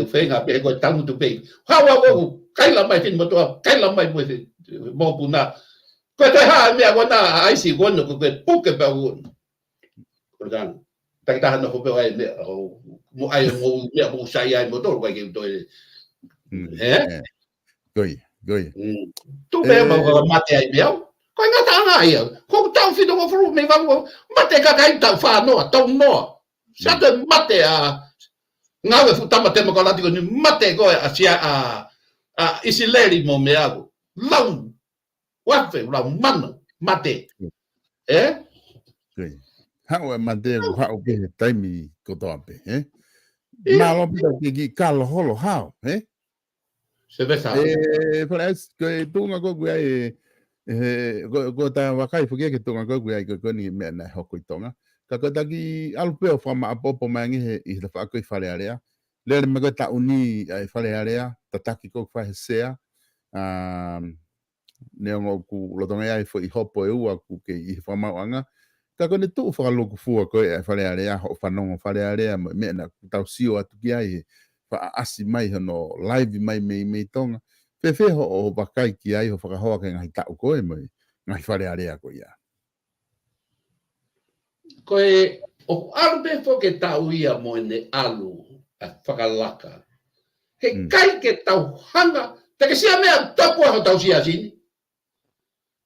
fenga pe ko tamu tu pe ha wa kai la mai fin mo to kai la mai mo puna. Koe te haa mea wana aisi wano ko koe puke pa uon. Kordan, taki taha no hope ai mea, mo ai mo mea mo sai ai mo toro kai ke utoe. Goi. Tu mea mo mate ai mea, koe ngata anga ai au. Ko tau fino ko furu me vango, mate ka kai tau wha noa, tau noa. Sate mate a, ngawe futama te mo kalati ko ni mate koe a sia a isileri mo mea ko. Lau. Wafe la mano mate hau mate hau pe taimi ko to ape malo pe ki kalo holo hau se ve sa parece que tunga ko gui ko ta wakai fuke ke tunga ko gui ko ni me na hoko tonga ka ko ta ki alpe fa ma popo mangi I fa ko fale area le me ko ta uni ai fale area tataki ko fa sea neongo ku lotonga ai foi hopo e ua ku ke I whamauanga. Ka kone tu whakaloku fua koe e whare area ho whanongo whare area me na tau sio atu ki ai wha asi mai hono live mai me tonga. Whewhe ho o wakai ki ai ho whakahoa ke ngai tau koe mai ngai whare area koe ia. Koe o alupe fo ke tau ia mo ne alu a whakalaka. He kai ke tau hanga te ke sia mea tapua ho tau sia sini.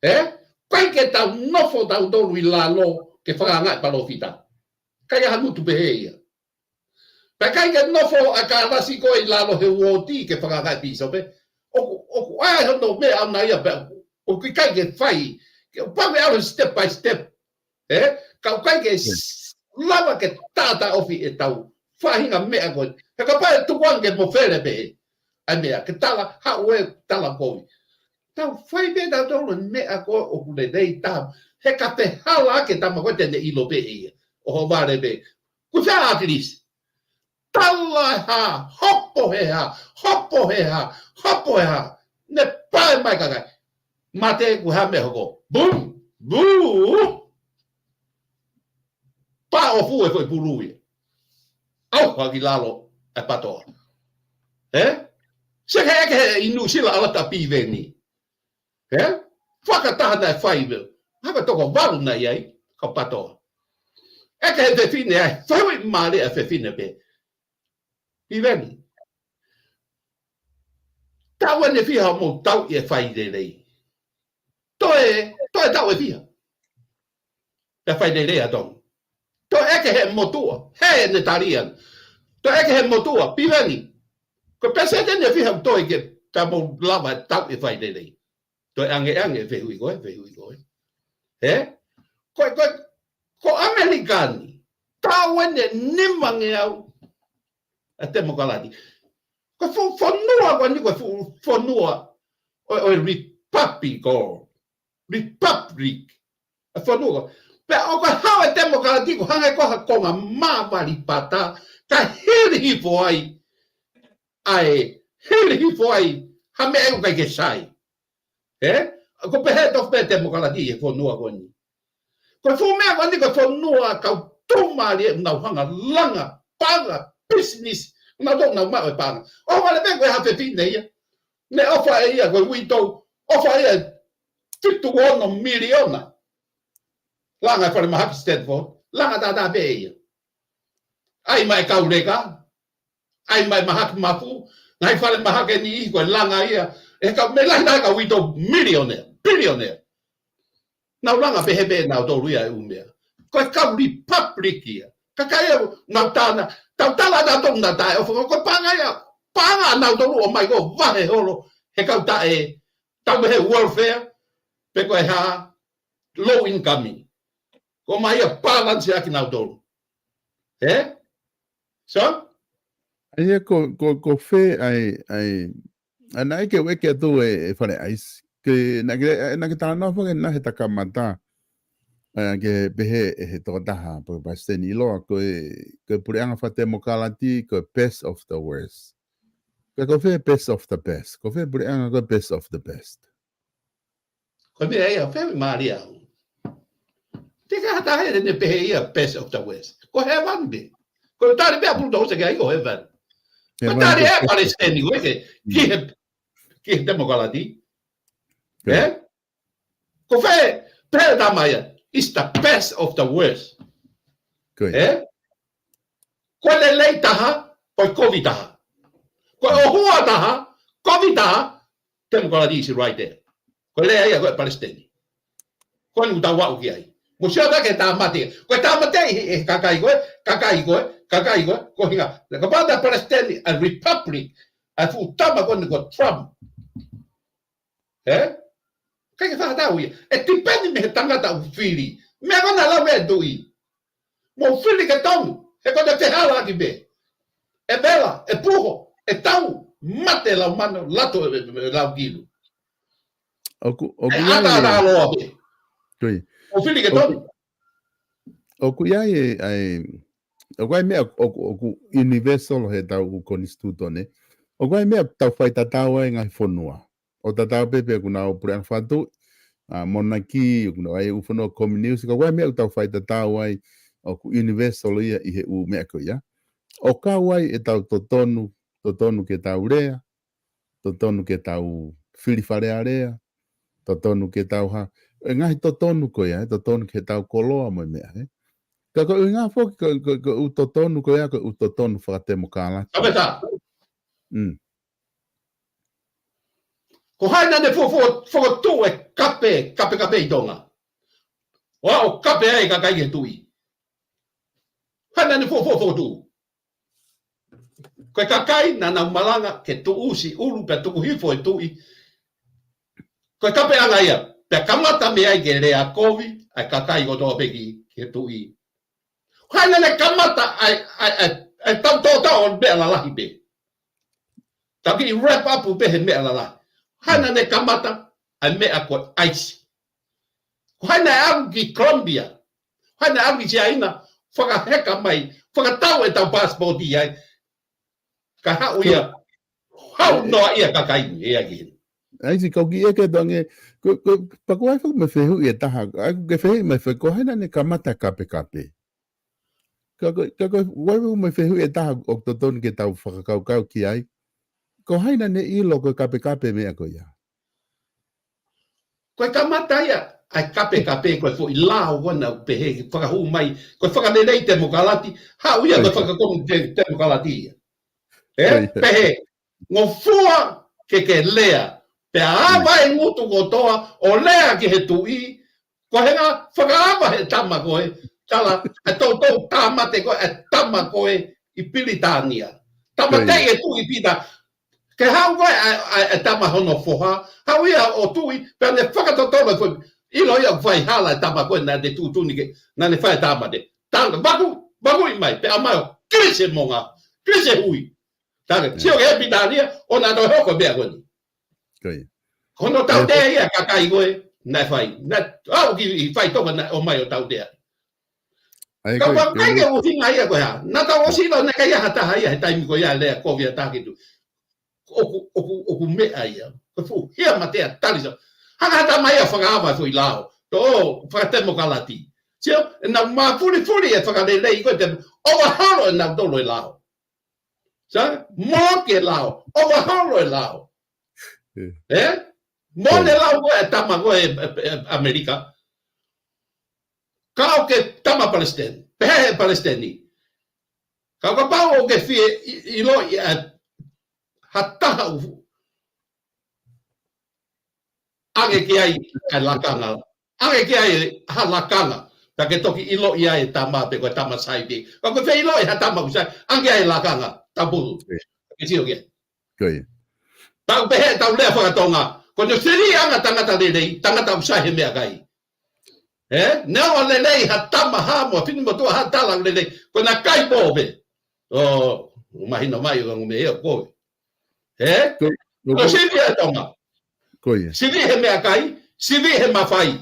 Kai ke tau nofo tau doru I lalo ke whakanga palo fita. Kai ha mutu beheia. Pa kai ke nofo a ka rasi ko I lalo he uoti ke whakanga piso pe. O ai hono me au na ia pe. O kai ke whai. Ke pawe au step by step. Kau kai ke lava ke tata ofi e tau. Whahinga mea koe. He ka pae tukuan ke mo where pe. Ai mea ke tala haue tala koe. Tau whai me tau tōru mea koe o kule nei tam. He ka te hala ke tama koe tene ilo pe ia. O ho ware pe. Ku wha atiris. tala ha, hopo he ha, hopo he ha, hopo he ha. Ne pae mai kakai. Mate ku ha me hoko. Boom, boom. Pa o fu e foi purui. Au ha ki lalo e patoa. Se ke inu sila ala tapi veni. Whakataha nei whaiwe. Haka toko waru nei ai, ka patoa. Eke he whewhine ai, whaui maare a whewhine pe. I veni. Tau ane whiha mo tau i e whaide rei. Toe tau e whiha. E whaide rei a tong. Toe eke he motua. He ne tarian. Toe eke he motua. Pi veni. Ko pese tene whiha toi ke ta mo lava tau i whaide rei. Toi ange vehui koe. Ko Amerikani, tau ene nimange au, a te mokalati. Ko whanua koe ni koe whanua o Republic, a whanua koe. Pe o koe hao e te mokalati ko hangai koha konga mawari pata, ka hirihi foai, ha me eu kai ke sai. Ko pe head of te mokalati e whanua koe ni. Ko fu mea koe ni ko whanua kau tumari e nau hanga langa, panga, business, nau tō nau mau e panga. O wale me koe hawe whine ia. Ne ofa e ia koe wito, ofa e ia 51 miliona. Langa e whare mahaki Stanford, langa tātā pe ia. Ai mai kau reka, ai mai mahaki mafu, ngai whare mahake ni i koe langa ia. E ka me lai nai ka wito billionaire. Nau langa pehe nau tō ruia e umea. Koe kau Republic ia. Ka kai au nau tāna, tau tala nau tō na tae ofa, koe panga ia, panga nau tō rua mai ko vahe holo, he kau tae, tau he welfare, pe koe ha low income. Ko mai ia balance aki nau tō. So? Aia ko fe ai ana ke weke tu e fale ais ke na ke tana fo na he takamata ke behe he to daha po basteni lo ko pure anga fa demokalati ko best of the worst. Ko fe best of the best. Ko fe pure anga ko best of the best. Ko be ia fe maria. Te ka ta he ne behe ia best of the worst. Ko he van be. Ko tari be BULTOUSA ke ai ko he van. Ko tari e palestini ke ki demokalati. Ko fe pe da maya. It's the best of the worst. Ko le lei taha, ko COVID taha. Ko o hua taha, COVID taha, demokalati is right there. Ko le ai ko palestini. Ko ni ta wa ki ai. Mo sia da ke ta mate. Ko ta mate e kakai ko, ko hinga. Ko ba da palestini a republic. A fu tama ko ni ko Trump. Kai ke whakatau ia. E tipeni me he tangata u whiri. Mea kona lau e dui. Mo whiri ke tongu. He kona te hala ki be. E bela, e puho, e tau. Mate lau mano, lato lau gilu. E ata ana aloa be. Mo whiri ke tongu. Oku iai oku ai mea oku universal he tau u konstituto ne. Oku ai mea tau whaitatau ai ngai whanua. O tatau pepe kuna o pure ang whatu, monaki, kuna ai uwhano community, ka wai mea utau whai tatau ai o ku universal ia i he u mea ko ia. O ka wai e tau totonu ke tau rea, totonu ke tau whiriwharea rea, totonu ke tau ha, e ngahi totonu ko ia, totonu ke tau koloa mo mea, he. Ka ko i ngā whoki ko u totonu ko ia, ko u totonu whakatemo kālaki. Abeta! Ko haina ne whakatū e kape i tonga. O kape ai ka kai e tui. Haina ne whakatū. Ko e kakai na nau malanga ke tu usi ulu pe tuku hifo e tui. Ko e kape anga ia. Pe kamata me ai ke rea kovi, ai kakai ko toa peki ke tui. Haina ne kamata ai tau tō on mea la lahi pe. Tau ki wrap up u pe he mea la lahi. Haina ne kamata ai mea ko aisi. Haina e aru ki Colombia. Haina e aru ki China. Whakaheka mai. Whakatau e tau passport i ai. ka hau ia hau no ia ka kai ia ki ai si kau ki ke donge pa ko ai me fehu ia taha ai ke fehu me fe ko hena ne kamata kape ka wai me fehu ia taha o toton ke tau whakakau ki ai ko haina ne ilo ko kape me ko ia ko kamata ia ai kape ko fo ilao wana pehe whakahu mai ko whakanenei te mokalati hau ia ko whakakong te mokalati pehe ngo fua ke lea pe ava e ngutu ko toa o lea ki he tui ko henga whakaava he tama koe tala e tau tama te koe e tama koe i Piritania tama te e tui pita ke hau koe e tama hono foha hau ia o tui pe ne whakatotona koe ilo ia whai hala e tama koe na de tutuni ke na ne whai tama de tanga baku i mai pe amai krise monga krise hui tanga sio ke Piritania o na no hoko bea koe kono tau te ia kakai koe na fai na au ki fai to na o mai o tau te ka pa kai ke o hinga ia koe ha na tau o silo na kai hata ia he taimi ko ia le ko via ta ki tu o me ia ko fu ia matea talisa haka mai a whakaava fo i lao to whakatemo kalati sio na ma furi e whakalelei koe te overhalo na tolo i lao sa mo ke lao overhalo i lao Mone lau koe tama koe Amerika. Kau ke tama Palestine. Pehe Palestini. Kau ka pau o ke fie ilo i hataha ufu. Age ki ai lakanga. Age ki ai halakanga. Ta ke toki ilo i ai tama pe koe tama saiti. Kau ke fie ilo i hatama kusai. Ange ai lakanga. Tabulu. Ke sio kia. Tau pehe tau lea whakatonga. Kono siri anga tangata lelei, tangata usahe mea kai. Nea lelei ha tama hamo, pini motua ha talang lelei, kona kai bobe. Mahina mai o ngume ea koe. Kono siri e tonga. Siri he mea kai, siri he mawhai.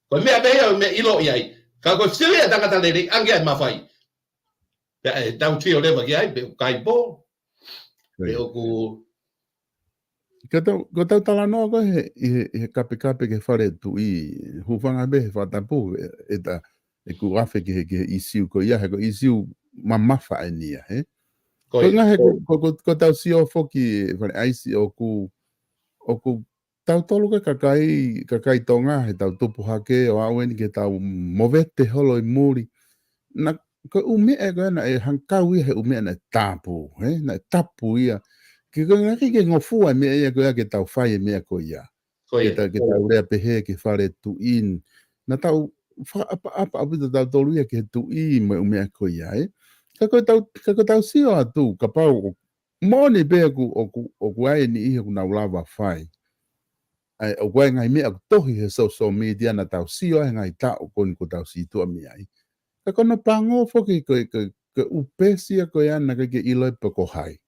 Koe mea mea me ilo iai. Ka koe siri e tangata lelei, ange ai mawhai. Tau tio lewa ki ai, pe kai bo. Pe oku... Ko tau tala noa koe he kape ke whare tu i hufanga be he whatapu e ku afe ki he isiu ko ia he ko isiu mamafa e nia he. Ko ngahe ko tau si o foki whare aisi o ku tau tolu ke kakai tonga he tau tupu hake o aweni ke tau movete holo i muri. Na ko umea koe na e hankau ia he umea na e tapu he na e tapu ia. Ke ngaki ke ngofua me ia ko ke tau fai me ko ia. Ke tau rea pehe ke fare tu in. Na tau apa tau tolu ia ke tu i me ko ia e. Ka ko tau sio atu ka pau moni be ku ai ni i ku na lava fai. Ai o kwa ngai me ko tohi he social media na tau sio ngai ta o kon ko tau si tu mi ai. Ka kono pango foki ko upesi ko ia na ke ilo pe ko hai.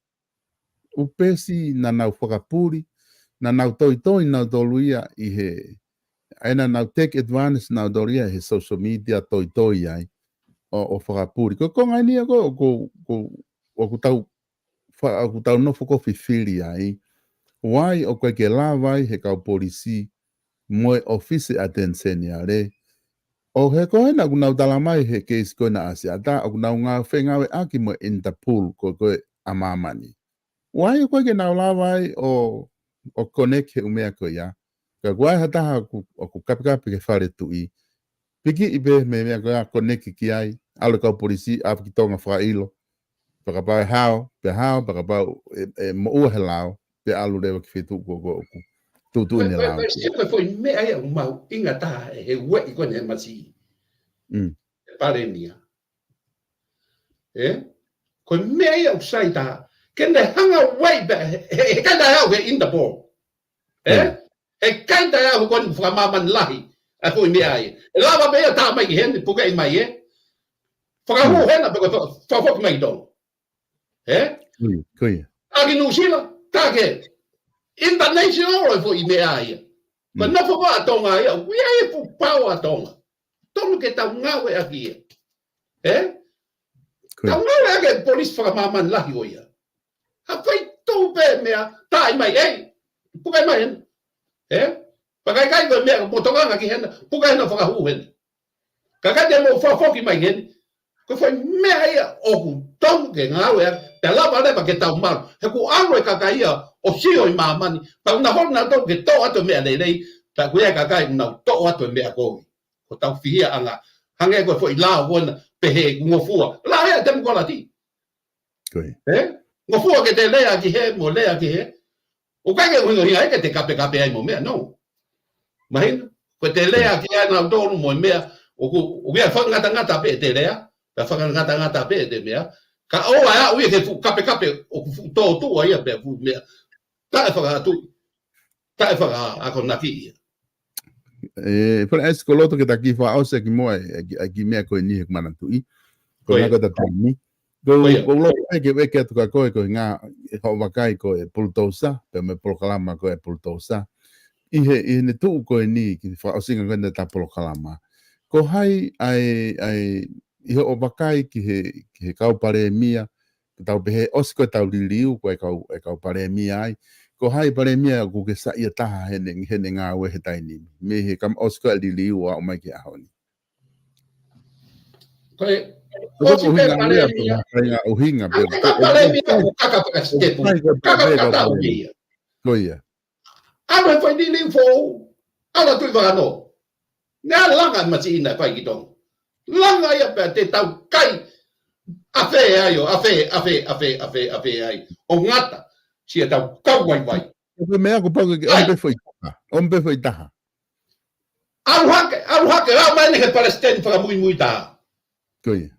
Upesi na nau whakapuri, na nau toi nau toluia i he, aina nau take advantage nau toluia he social media toi ai o whakapuri. Ko ngai nia ko tau no whako whiwhiri ai, wai o koe ke lawai he kau polisi, moe office atenseni are, o he koe na kunau talamai he case koe na asiata, o kunau ngā whengawe aki moe Interpol koe amamani. Wai koe ke nau lawai o connect he umea koe ia. Ka guai hataha o ku kapi ke whare tu i. Piki i be me mea koe a connect ki ai. Alu kau polisi apu ki tonga whailo. Pakapau hao, pakapau mo ua he lao. Pe alu rewa ki whitu ko tutu ni lao. Koe foi mea ia umau inga taha he ue i koe ne masi. Pare nia. Koe mea ia usai taha. Kende hanga wai he kanda hau he Interpol. He kanda hau kon whakamaman lahi. A koe mea ai. E lawa mea taha mai ki hene puka i mai e. Whakahu hena peko whawhok mai tonu. Koe. Aki nusila, take. International fo i mea ai. Ko na whako a tonga ia. Wia e fu pau a tonga. Tonu ke tau ngawe aki ia. Tau ngawe ake polis whakamaman lahi o ia. ha fai tu pe mea tai mai ei pukai mai pakai kai ko mea mo tonga ki hena pukai na whaka hu hen kakai de mo foki mai hen ko fai mea ia o ku tong ke ngau e te lava leva ke tau maru he ku alo e kakai ia o sio i mamani pa una hona to ke to ato mea lei pa ku e kakai na to ato mea ko ko tau fia anga hange ko foi la wona pe he ngofua la ia tem ko la ti ngofua ke te lea ki he mo lea ki he o kai ke wingo ia ke te kape ai mo mea no mai ko te lea ki ana do mo mea o ia fa ngata pe te lea pa fa ngata pe te mea ka o ia o ke fu kape o fu to tu ia pe fu mea ta fa a ko na ki por esse coloto que tá aqui fala o que moe aqui me ko ni que mana tu i ko na ko ta ni ko lo que tu ka ko nga ho wakai ko BULTOUSA pe me proclama ko BULTOUSA i ne tu ko ni ki fa o singa ko ta proclama ko hai ai i ho wakai ki he kau pare mia tau be osko tau liu ko e kau pare mia ai ko hai pare mia ku ke sa ia taha hene nga we he taini me he kam osko liu o mai ki ahoni ko o si pe pare mia o hinga pe pare mia o kaka pa stepu kaka tau mia ko ia ano foi ni liu fo ala tu va no nga langa masina pai ki tong langa ia pe te tau kai afe ai o ngata si tau kau vai o me ako pau ke ombe foi taha au hake au mai ne Palestine para muy taha ko ia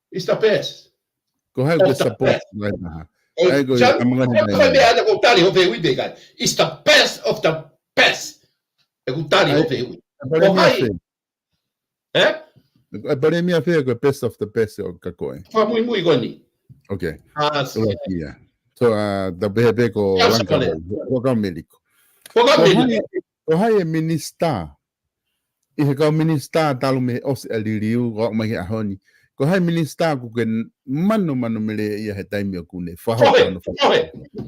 ista pes ko hai ke support mai taha ai ko foi me ada ko tali ho ve de is the best of the best e ko tali ho ve ko hai para mim a fe ko best of the best o ka ko fa muy goni okay so da bebe ko lanka ko ka meliko ko hai minister i ka minister talu me os eliriu ko mai ahoni ko hai minister ku ken mano mele ia he taimi ku ne fa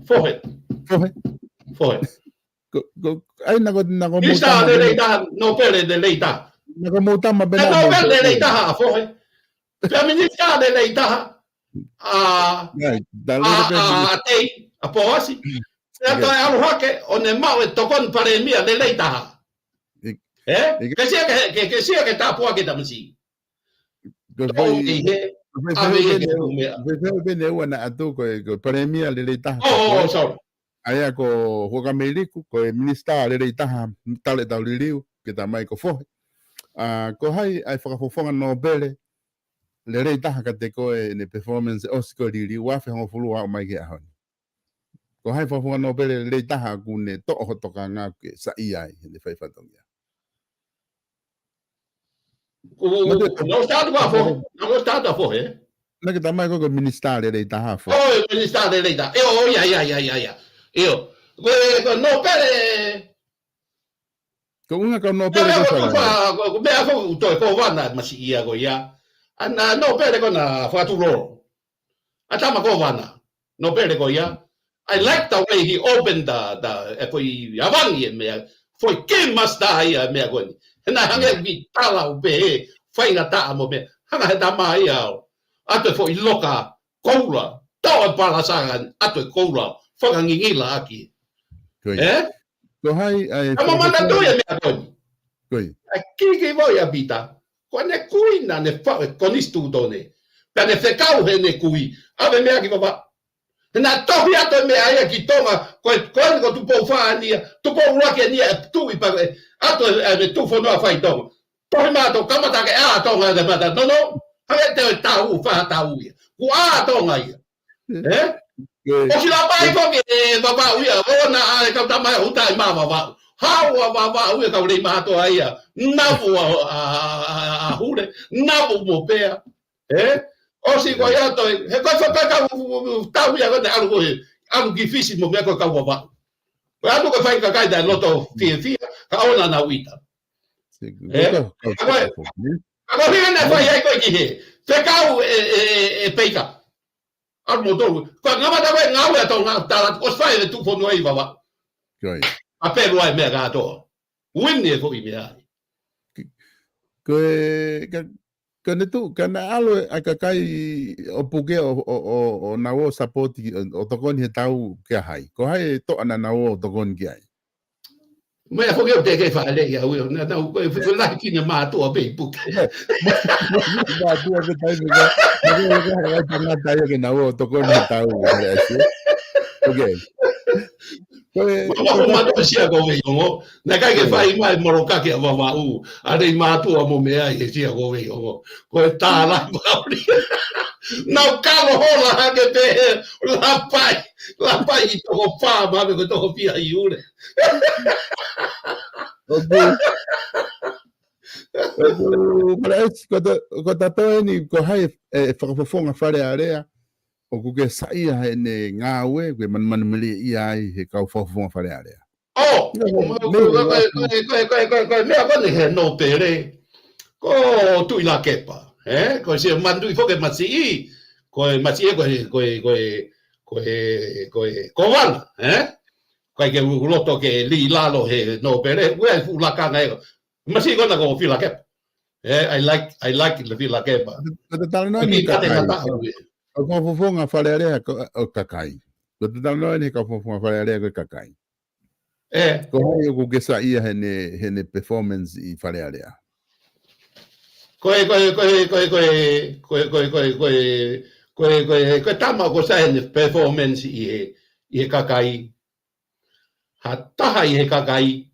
fohe ko ai na ko minister de leita no pele de leita na ko motama bena no pele de leita fohe pe minister de leita a poasi ta alu hake o ne mau e tokon pare mia de leita que sia que ta po que tamsi bene wana atu ko pare mia le leita sorry aya ko hoka meliku ko minister le leita tale liu que ta mai ko fo ko hai ai whakafofonga no bele le rei taha ka te koe ne performance osiko li wafe hongo fulu wa mai ke ahoni ko hai whakafofonga no bele le rei taha ku ne to'o hotoka ngā ke sa iai ne whai whatongia no start fo na ke tamai ko minister le rei taha fo minister le rei taha ia ko no bele ko unga ka no bele ko me afo to ko wana masi ia ko ia ana no pele ko na faturo atama ko wana no pele ko ia I like the way he opened the foi avangi me foi que mas da ia me agoni na hanga vi tala o be foi na ta mo me hanga da mai ao ato foi loka koula to para sanga ato koula foi ngingila aki ko hai ai amo manda tu ia me agoni koi aqui voi abita quando è qui non ne fa con istuto ne per ne fecau ne qui ave me aqui papà na topia to me ai aqui toma quando tu può fare tu può una che ni tu i pa ato tu fo no fai to poi ma to kamata che to nga mata no avete tau fa tau qua to nga o si la pai ko che papà uia ona ka ta mai utai ma papà hawa wa uia ka le ma to ai na a hure na mo pea o si ko ya to he ko fa ka ta uia ko alu difícil me ko ka wa alu ko fa ka da loto fia ka ona na uita agora viene fa ai ko ki he fe ka e peika al motor ko ngama da we ngawe to nga ta o sai le tu fo no iva wa Koi. a pe lo ai me ga to winni fo i me ai Kana tu kana alo akakai o puke o nawo support o tokon he tau ke hai ko hai to ana nawo tokon ki ai me fo ke te ke fa le ya we na ko fo la ki ni ma to be pu ba tu ke tai me ga tanga tai ke nawo tokon he tau okay ko ma to sia ko we ngo na kai ke fa i mai moro ka ke wa wa u a dei ma tu mo me ai sia ko we ngo ko ta la Não calo rola que te la pai to fa ma me to pia iure. Parece que tá tão ni ko hai whakafofonga whare area o ku ke saia he ne ngawe ke man mili ai he kau whakafofonga whare area. Oh, me avane he no pere. Ko tu la kepa. Ko se mandu i foke masi ko masi ko wan, ko ke loto ke li lalo he no pere, we fu la kanga e. Masi ko na ko fi la kepa. I like the feel like kepa. Ko tala no ni kakai. Ko whakafofonga whare area o kakai. Ko tala no ni ka whakafofonga whare area ko kakai. Ko hai o ku ke saia he ne performance I whare area. Ko tama ko sa ni performance I kakai. Ha taha I he kakai.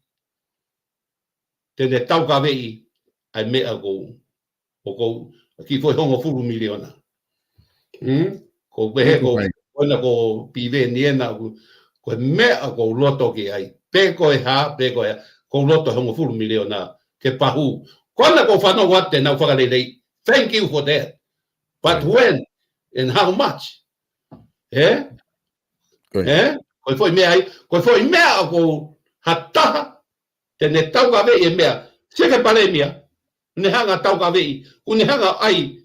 Tene tau ka vei ai mea ko ki foi hongo fulu miliona. Ko behe ko ona ko pive niena ko mea ko loto ki ai. Pe ko ko loto hongo fulu miliona ke pahu. Kona ko whanau ate nau whakarelei. Thank you for that. But when and how much? Ko foi mea ai. Ko foi mea ko hataha. Tene tau ka vei e mea. Seke pare mea. Ne hanga tau ka vei. Kune hanga ai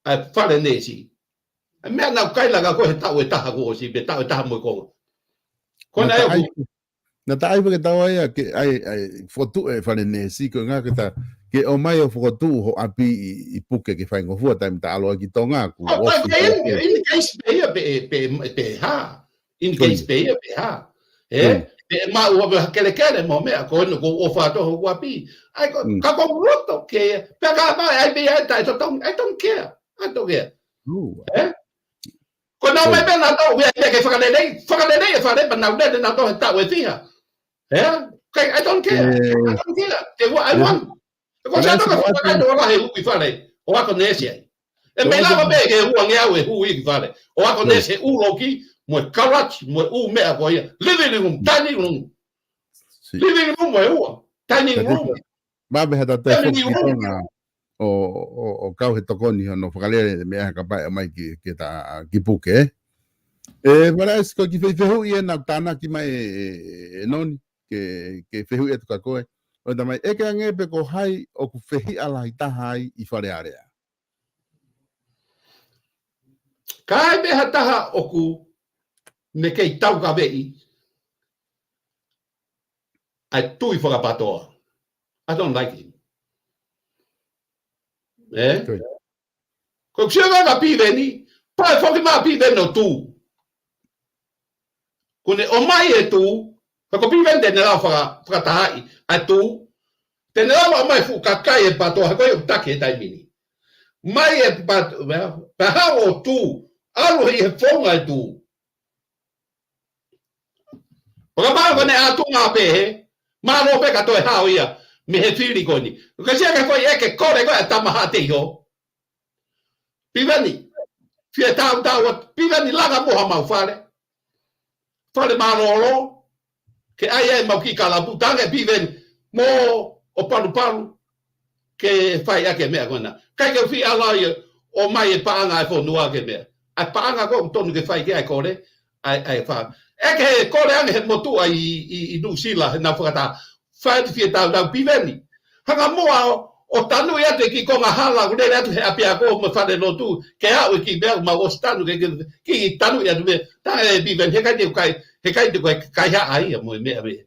whare nesi. Mea nau kailaga ko he tau e taha ko si. Be tau e taha mo konga. Kona e ku. Na ta ai ke tau ai ke ai fotu e whare nesi. Ko ngā ke ta ke o mai o fotu ho api I puke ke whaingo fua taim ta aloa ki tonga ku. In case pe ha. In case pe ha. Ma ua kele mo mea ko no ko ofa to ho api. Ai ko ka ko roto ke pe ka ba ai be ai I don't care. I don't care. Ko na mai be na to we ke whakarelei e whare pa na ule na to ta we fiha. I don't care. I don't care. Te what I want. Ko sa to ka whakare no la he upi whare. O ako nesi ai. E me lava be ke ua ngea we hu I whare. O ako nesi uloki mo karachi mo u mea ko ia. Living room, dining room. Living room mo ua. Dining room. Mabe hata te foki tonga o kau he tokoni no whakalere mea ka pai mai ki ta ki puke. Wala esko ki whehu I na tana ki mai noni ke whehu e tuka koe. O da mai eke angepe ko hai o ku whehi ala I tahai I whare area. Kai me hataha o ku me kei tau ka vei. Ai tui whakapatoa. I don't like him. Ko ksia ka pive ni, pai whoki maa pive no tū. Kune o mai e tū, ko pive tene rau whakatahai, ai tū. Tene rau mai fu kakai e patoa, koe o take e taimini. Mai e patoa, paha o tū, alo I he whonga e tū. Whakapaa kone a tū ngā pehe, maa no peka toi hao ia, me he whiri koni. Ka sia ka koe eke kore koe a tamaha te iho. Pivani, fie tau, pivani langa moha mau whare. Whare maroro, ke ai mau ki kalabu, tange pivani, mo o paru, ke whai ake mea kona. Kai ke whi ala ia, o mai e paanga e whonua ke mea. Ai paanga ko tonu ke whai ke ai kore, ai wha. Eke he kore ange he motua I New Zealand, he nau whakata, whai fie tau pivani. Hanga moa o tanu ia te ki konga hala ko le atu he apia ko mo fale no tu ke a o ki be ma o stanu ki tanu ia me ta e bi ben he kai te kai ha ai mo me me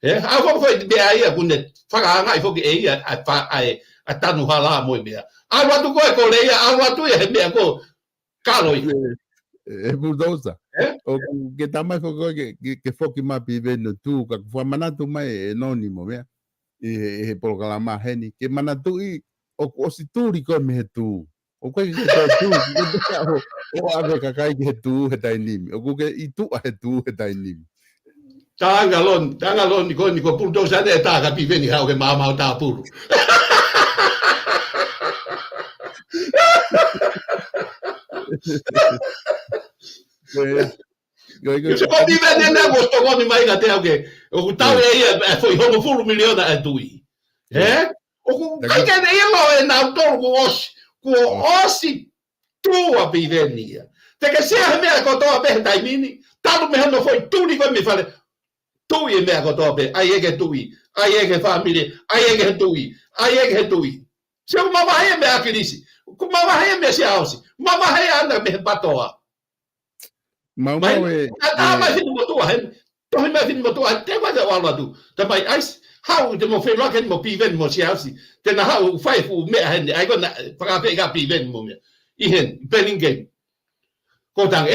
a fo foi be ai a kune faka ngai fo ki e ia a tanu hala mo me a wa tu ko le ia a wa tu e me ko kalo e bultosa o que tamai fo que fo ki ma pi ben tu ka fo manatu mai anónimo me e programa heni que manatu i o si tu ri ko me tu o ko que tu o ave ka kai que tu he dai nimi o que i tu he tu he dai nimi tanga lon ni ko bultosa ne ta ka pi veni ha o ke mama o ta puru Io se poi vive nel agosto quando mai la te che o tau e foi homo fulu miliona a tui o kai que ne io e na autor ko osi tua vivenia te que se me ko to be dai mini tanu me no foi tu ni ko mi fale tu e me ko to be ai e che tui ai e che famiglia ai e che tui se uma vai me a crisi kuma vai me se ausi ma vai anda me patoa Mau e mai fin mo tua hen to mai fin mo tua te vai wa tu te mai ice how de mo fe rock and mo piven mo siasi te na how fai fu me hen ai go na para pe ga piven mo me I hen Bellingham ko tang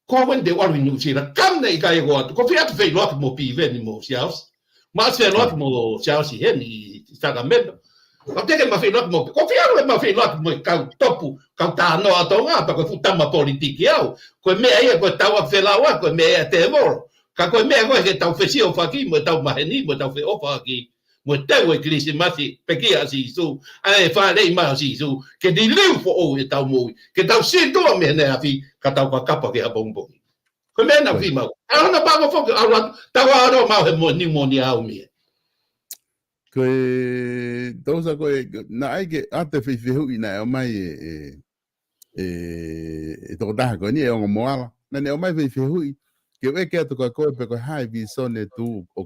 ko wen de wa nu si la kam nei kai go ko fe at fe rock mo piven mo siasi ma se rock mo siasi hen I Sacramento o te ke ma fe rock mo ko fe alo ma fe rock mo ka topu ka ta no atonga pa ko fu tama politiki au ko me ai ko tawa felawa ko me te mo ka ko me ko ke tau fe si o faki mo tau maheni mo tau fe o faki mo te we krisi masi pe ki asi su ai fa le ma si su ke di lu fo o e tau mo ke tau si to me ne afi ka tau ka kapa ke a bombo ko me na fi ma a na pa mo fo a tawa ro ma he mo ni au me ko tosa ko na ai ke ate fi ina o mai to da ko ni o moala na ne o mai fi hui que ve que to ko pe ko hai vi sone tu o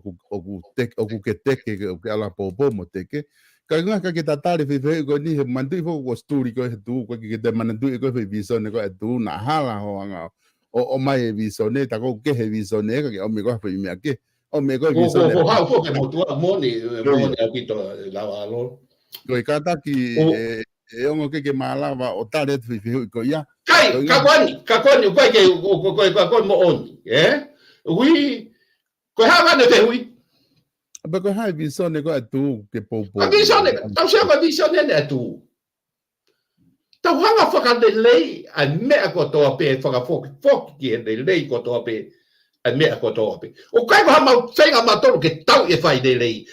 que teke o que ala popo mo teke ka nga ka que tatari fi ko ni mandu fo ko sturi ko tu ko que te mandu ko fi sone ko tu na hala ho nga o mai vi sone ta ko que vi sone ko o me ko fi me ke o me ko vi sone ko ha ko ke mo tu mo ni a pito la valor ko kata ki e ongo que malava o tare fi ko ya kai ka kwani ko mo on wi ko ha ne te wi ba ko ha visione ko tu ke popo a visione ta se ko visione ne tu ta hanga faka de lei a me ko to pe faka fok ki de lei ko to pe a me ko to pe o kai ko ma senga ma to ke tau e fai de lei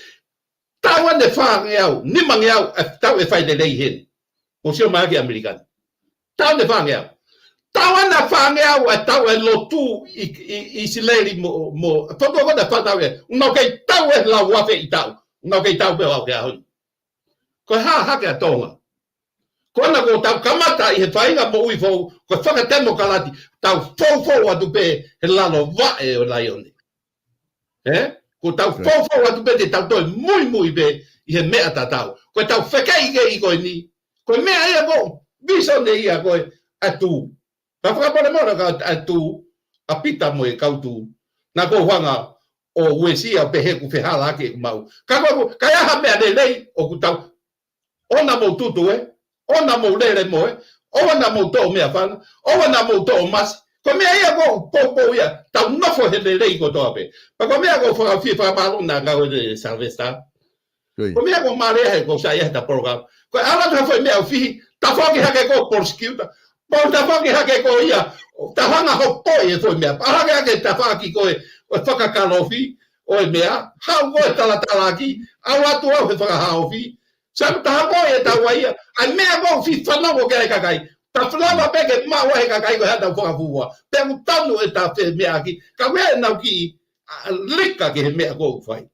tau ne fa ngau ni mangau tau e fai de lei hen o se ma ki americano tau ne fa ngau tau na fa ngau a tau e lotu I sileri mo to ko da fa tau e no ke tau e la wa fe tau no ke tau pe wa ke ho ko ha ke tonga ko na ko tau kamata I he fainga mo ui fo ko fa ka temo kalati tau fo wa tu pe he la no va e o la yone ko tau fo wa tu pe te tau to muy be I he mea tau ko tau fe kai ke I ko ni ko mea ia ko viso ne ia ko atu ka fa pole mo ka atu a pita mo e kautu na ko hanga o wesia pe he ku fe hala ke mau ka ko ka ya ha me de lei o ku tau ona mo tutu ona mo lele mo ona mo to me afan ona mo to mas ko me ia ko popo ia tau no fo he de lei ko to pe pa ko me ko fa fifa malo na ga de salvesta ko me ko mare he ko sa ia ta program ko ala ta foi me fi ta fo ki ha ke ko prosecuta por ta fo ki ha ke ko ia ta hanga ho poi e foi me ala ke ta fa ki ko o toka kalofi o mea ha go ta la ki ala tu o fa ha ofi sa ta go e ta wa ia ai mea go fi fa no go ke kai ta flava pe ke ma wa ka kai go ha ta fo fu pe un tanu e ta fe mea ki ka we na ki lika ke mea go fai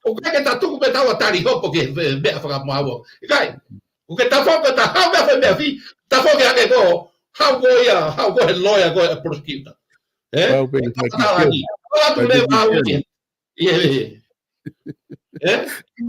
o ke ta tu pe ta wa tari ho porque mea fa ma wa kai o ke ta fo ta ha me fe mea fi ta fo ke go ha go ia ha go loya go prosecutor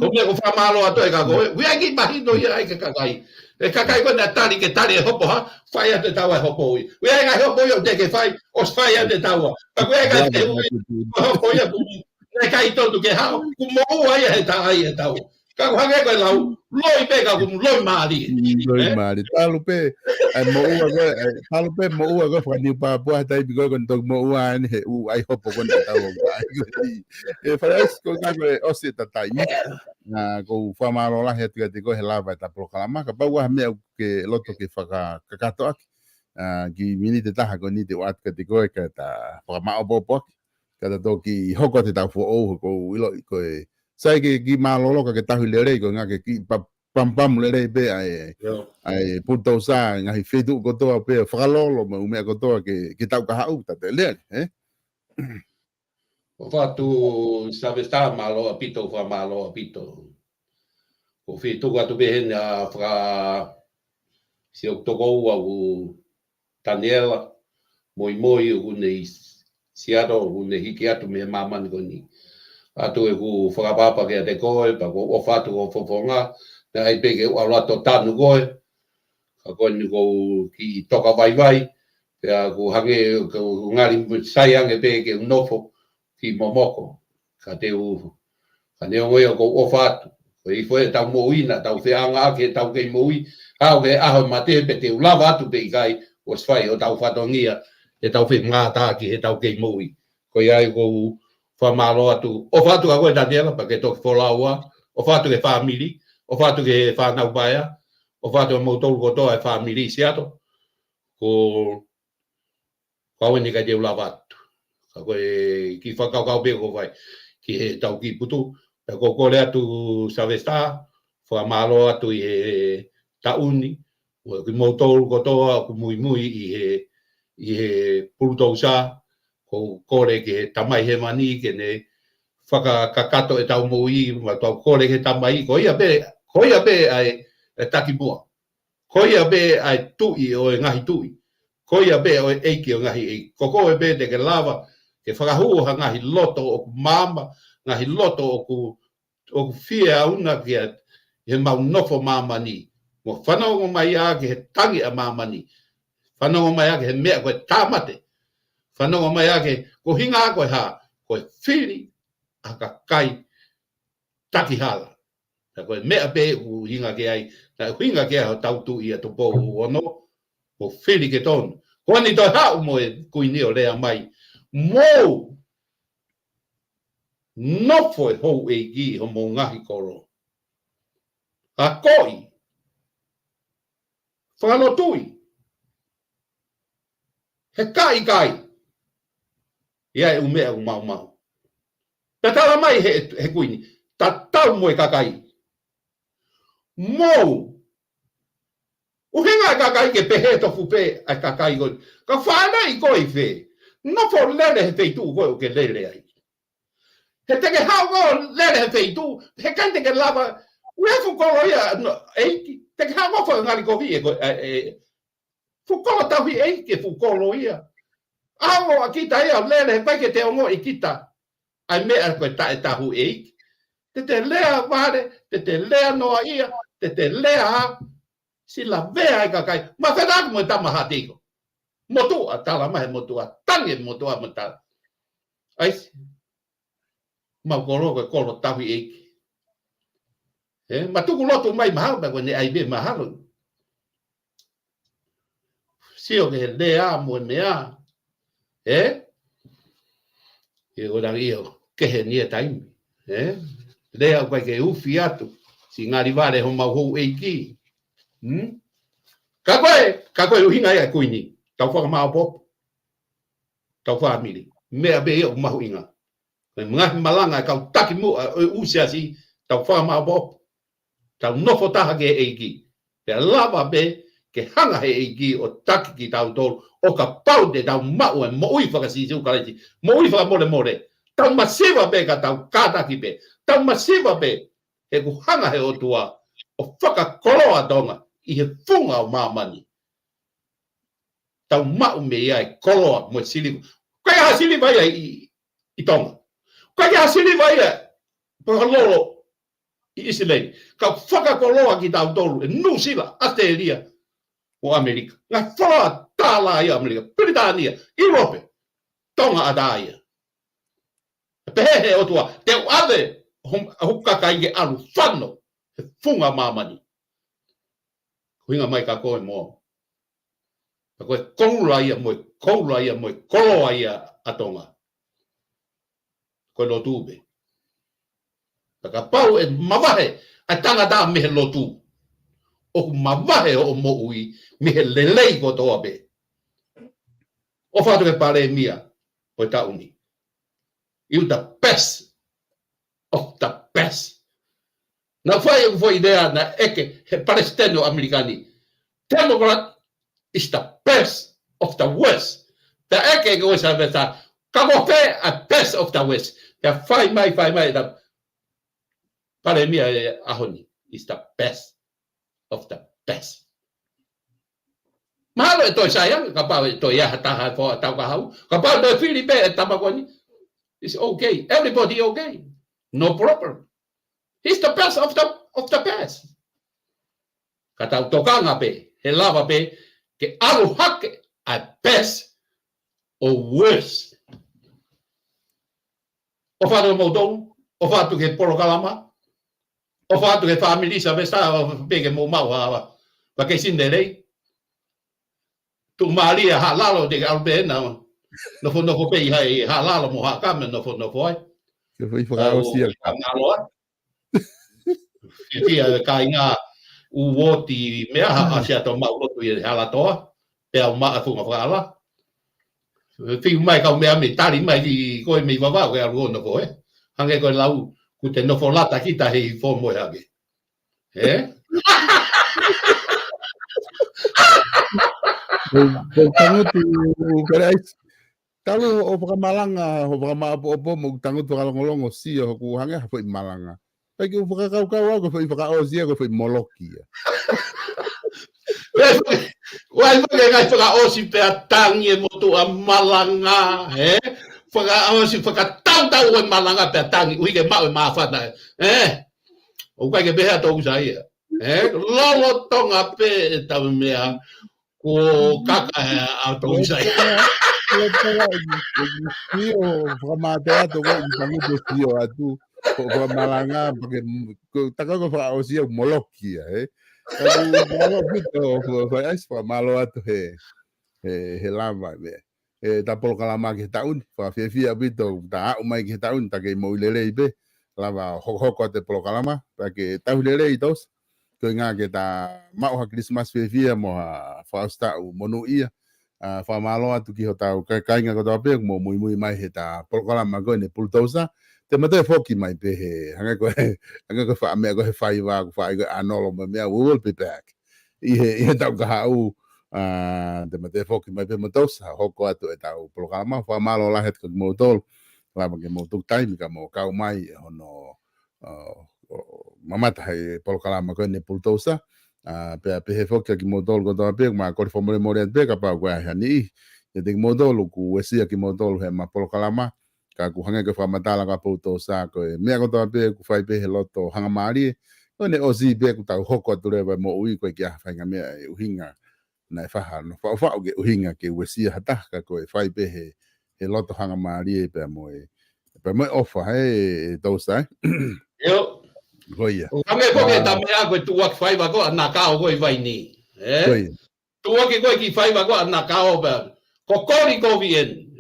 Ko me ko whamalo ato e ka koe. Wea ki mahino ia ai ke kakai. E kakai ko na tari ke tari e hopo ha. Whai ate tawa e hopo ui. Wea ngai hopo ia te ke whai. Os whai ate tawa. Pa wea ngai te ui. Hopo ia kumi. E kai tonu ke hao. Kumo ua ia he ta ai e tawa. Ka whange koe lau. Loi pe ka kumu loi maari. Loi maari. Talu pe. Mo ua koe. Talu pe mo ua koe whani pāpua tai pi koe kon tok mo ua ane he u ai hopo kon e tawa. E whareis ko ngā koe osi tatai. Na ko whamaro la he tika tiko he lava e ta proklama ka paua mea ke loto ke whakakato aki ki mini te taha ko ni te wat ka tiko e ka ta whakamao popo aki ka ta toki hoko te tau fo ko ilo ko e sai ki malolo ka ke tahu lere ko ngā ke ki pam lere pe ai BULTOUSA ngahi whetu kotoa pe whakalolo ma umea kotoa ke tau ka hau ta te lere O whatu savesta malo apito wha malo apito. O whetu atu behen a wha si o toko ua u Daniela moi u nei siaro u nei hiki atu me mamani koni. Atu e ku whakapapa ke te koe, pa ko o whatu o whawhonga, na ai peke ua lato tanu koe, ka koe ni ko ki toka vai, pea ku hange, ku ngari saiange peke unofo, ki momoko ka te u ka ne ngoi ko o fatu ko I foi tau moina tau fe anga ke tau ke moi au ke aho mate pe te lava tu pe kai o sfai o tau fatongia e tau fe ngata ki he tau ke moi ko ia ko fa malo atu o fatu ka ko Daniela pa ke to folaua o fatu ke family o fatu ke fa na baia o fatu mo to ko to e family siato ko ni ka te lava ko ki whakakau pe ko vai ki he tau ki putu pe ko kore atu savesta wha malo atu I he tauni o ki motor ko toa ku mui I he BULTOUSA ko kore ki he tamai he mani ke ne whakakato e tau mui ma tau kore he tamai ko ia pe ai taki mua ko ia pe ai tui o ngahi tui ko ia pe o eiki o ngahi ko ko pe te ke lava ke whakahua ngahi loto o mama, ngahi loto o ku fia una kia he mau nofo mama ni. Mo whanau mai a ke he tangi a mama ni. Whanau mai a ke he mea koe tāmate. Whanau mai a ke ko hinga a koe ha, koe whiri a ka kai taki hala. Na koe mea pe u hinga ke ai, na hinga ke ai tautu I a topo ono, ko whiri ke tonu. Ko ni toi hau mo e kuini o lea mai. Mou nofo e hou e gi ho mo ngahi koro. A koi. Whanotui. He kai. Ia e umea mau. Ta tala mai he kuini. Ta tau mo e kakai. Mou. Uhinga kakai ke pehe tofu pe a kakai goi. Ka whanai koi fe. Nofo lere he feitu koi o ke lere ai. He teke hao ko lere he feitu. He kante ke lava. Ue fukolo ia eiki. Teke hao ko fo ngari ko vi e fukolo tau hi eiki fukolo ia. Aho a kita ia lere he pai ke te ongo I kita. Ai mea koe tae tahu eiki. Te lea vare. Te lea noa ia. Te lea ha. Sila vea e kakai. Ma whenaku mo tamaha tiko. Motua tala mahe motua. Tange motua mata. Aisi. Mau koro koe koro tahu eiki. Ma tuku lotu mai mahalo pa koe ne aibe mahalo. Sio ke lea mo mea. E ora io ke he nie taimi. Lea koe ke ufi atu. Si ngari vare ho mau hou eiki. Ka koe uhinga ea kuini. Tau whakamao popo. Tau whamiri. Mea be eo mahu inga. Ngahi malanga e kau taki mua usia si. Tau whakamao popo. Tau nofo taha ke eiki. Pea lava be ke hanga he eiki o taki ki tau tolu. O ka pau de tau mau e mo ui whakasisi ukaraiti. Mo ui whakamore. Tau masiva be ka tau kātaki be. Tau masiva be he ku hanga he o tua. O whakakoroa tonga. I he funga o mamani. Tau mau me ia e koroa mo siliva. Kai ha siliva ia I tonga. Kai ha siliva ia. Pakalolo. Israel. Ka whakakoloa ki tau tolu, New Zealand, Australia, o Amerika. Ngā whala tāla i Amerika, Britania, Europe, tonga adaia. Pehe o tua, te ave, hukaka inge alu whano, he funga mamani. Huinga mai ka koe mo. Ka koe koula ia moe, koloa ia atonga. Koe lo tūbe. Ka pau e mawahe, a tangata mehe lotu. O mawahe o mo ui, mehe lelei ko toa be. O whātu ke pare mia, o tauni. You the best of the best. Na whai fo idea na eke, he Palestino Amerikani. Democrat is the best of the worst. The eke ko sa beta, kamope a best of the worst. The whai mai, the pare mia ahoni is the best of the best. Mahalo e toi sayang, kapau e toi aha taha fo tau kahau. Kapau toi Filipe e tamakoni. It's okay. Everybody okay. No problem. He's the best of the best. Katau tokanga pe, he lava pe, ke alu hake a best or worse. O whātu mautonu, o whātu ke porokalama, o whātu ke family sa vesta, peke mo mau hawa. Pa ke sinderei. Tu Maria halalo de albena. No fo pe hai halalo mo ha kame no fo ai. Que foi para o sia. Fia kainga u woti mea asia to mau lotu i hala toa. Pe au maa funga whala. Fiu mai kau mea me tari mai ki koe me wawau ke alu ono ko e. Hange koe lau ku te nofo lata kita hei fo moe hage. Tangutu perais. Kalau o pakamalanga, o pakamapo mo tangutu kalongolongo sia ku hange foi malanga. Pagi o pakakau ko foi pakaozia ko foi moloki. Wai ngai pakaosi pe atangi mo tu malanga, Pakaosi pakatau o malanga pe atangi, ui ke mau mafana. O kai ke beha to usai. Lolo tonga pe ta mea. Ko kaka a to usai. Sio pakamatea to ko tangutu sio atu o malanga porque takako pakaozia moloki Kalau malo gitu, saya malo atu he lama tapol kalama ke taun, fa fia bito ta umai ke taun ta ke mo lele be lava hoko te polo kalama ta ke tau lele itos ko nga ke ta mau ha Christmas fia mo fa sta monu ia fa malo atu ki hotau ka nga ko pe mo muy mai he ta polo kalama ko ne BULTOUSA te mate foki mai pe he hanga ko fa me ko he fa iwa ko fa ko anolo me we will be back i he tau ka hau te mate foki mai pe BULTOUSA hoko atu e tau programa fa malo la het ko motol la ke motuk time ka mo kau mai hono mamata he programa ko ne BULTOUSA pe he foki ki motol ko ta pe ma ko formule more pe ka pa ko ha ni te modol ku wesia ki modol he ma programa ka ku hanga ke whamatala ka BULTOUSA ko e mea ko toa pe ku whai pe he loto hanga maari ko ne ozi pe ku tau hoko ature wa mo ui ko e kia whainga mea e uhinga na e whaha no whao ke uhinga ke wesia hataka ko e whai pe he loto hanga maari pe mo e ofa he TOUSA Yo. Goia Kame ko ke ta mea ko tuak whai wa ko na ka o ko i vai ni. Tuak ko ki whai wa ko na ka o ba. Ko kori ko vien,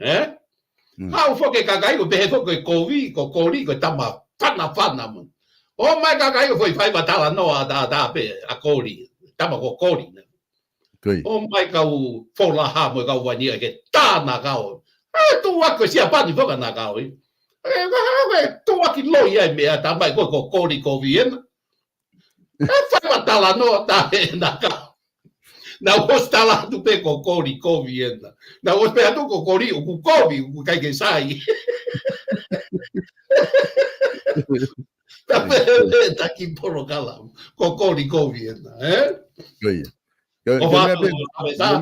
Hau foke kakai ko pehe foke kovi ko kori ko tama fana mo. O mai kakai ko foi fai batala no da pe a kori tama ko kori. O mai kau fola ha mo kau wani ke ta na kau. Tu wa ko sia pa ni foka na kau. Tu wa ki lo ia me ta mai ko kori ko vien. Fai batala no ta na kau. Na osta la tu pe kokori kovienda. Na osta tu kokori u kovi u kai ke sai. Ta ki poro kala. Kokori kovienda, Goia o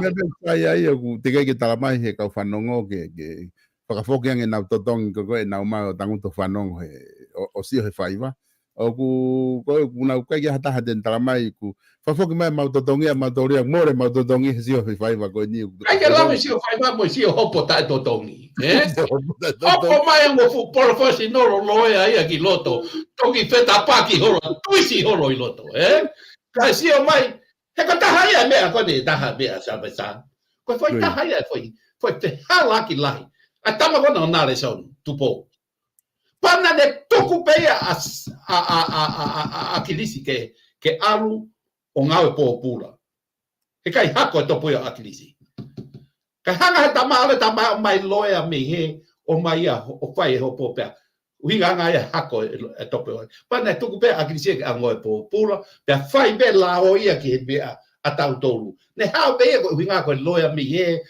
me be sai ai ku te ke tala mai he ka whanongo ke whakafoki ange nau totong ko e nau mau tanguto whanongo he o sio he whaiva ku na kai ya hata den talamai ku fa foki mai mau totongi mau toria more mau totongi sio fai va ko ni ai que lá me sio fai va mo sio hopo ta totongi hopo mai mo fu por fosi no lo ai aqui loto toki feta paki horo tuisi horo i loto ka sio mai he ko ta hai me ko ni ta ha me sa be sa ko foi ta hai foi te hala ki lai a tama ko no na le son tupo pana de toku pea a kilisi ke alu o ngau po pula e kai hako to po a kilisi ka hanga tama mai loya me he o mai o fai ho po pea uhinga nga ia hako e to po pana toku pea a kilisi ke ngau po pula pe fai be la o ia ki be a tau tolu ne ha be ko uhinga ko loya me he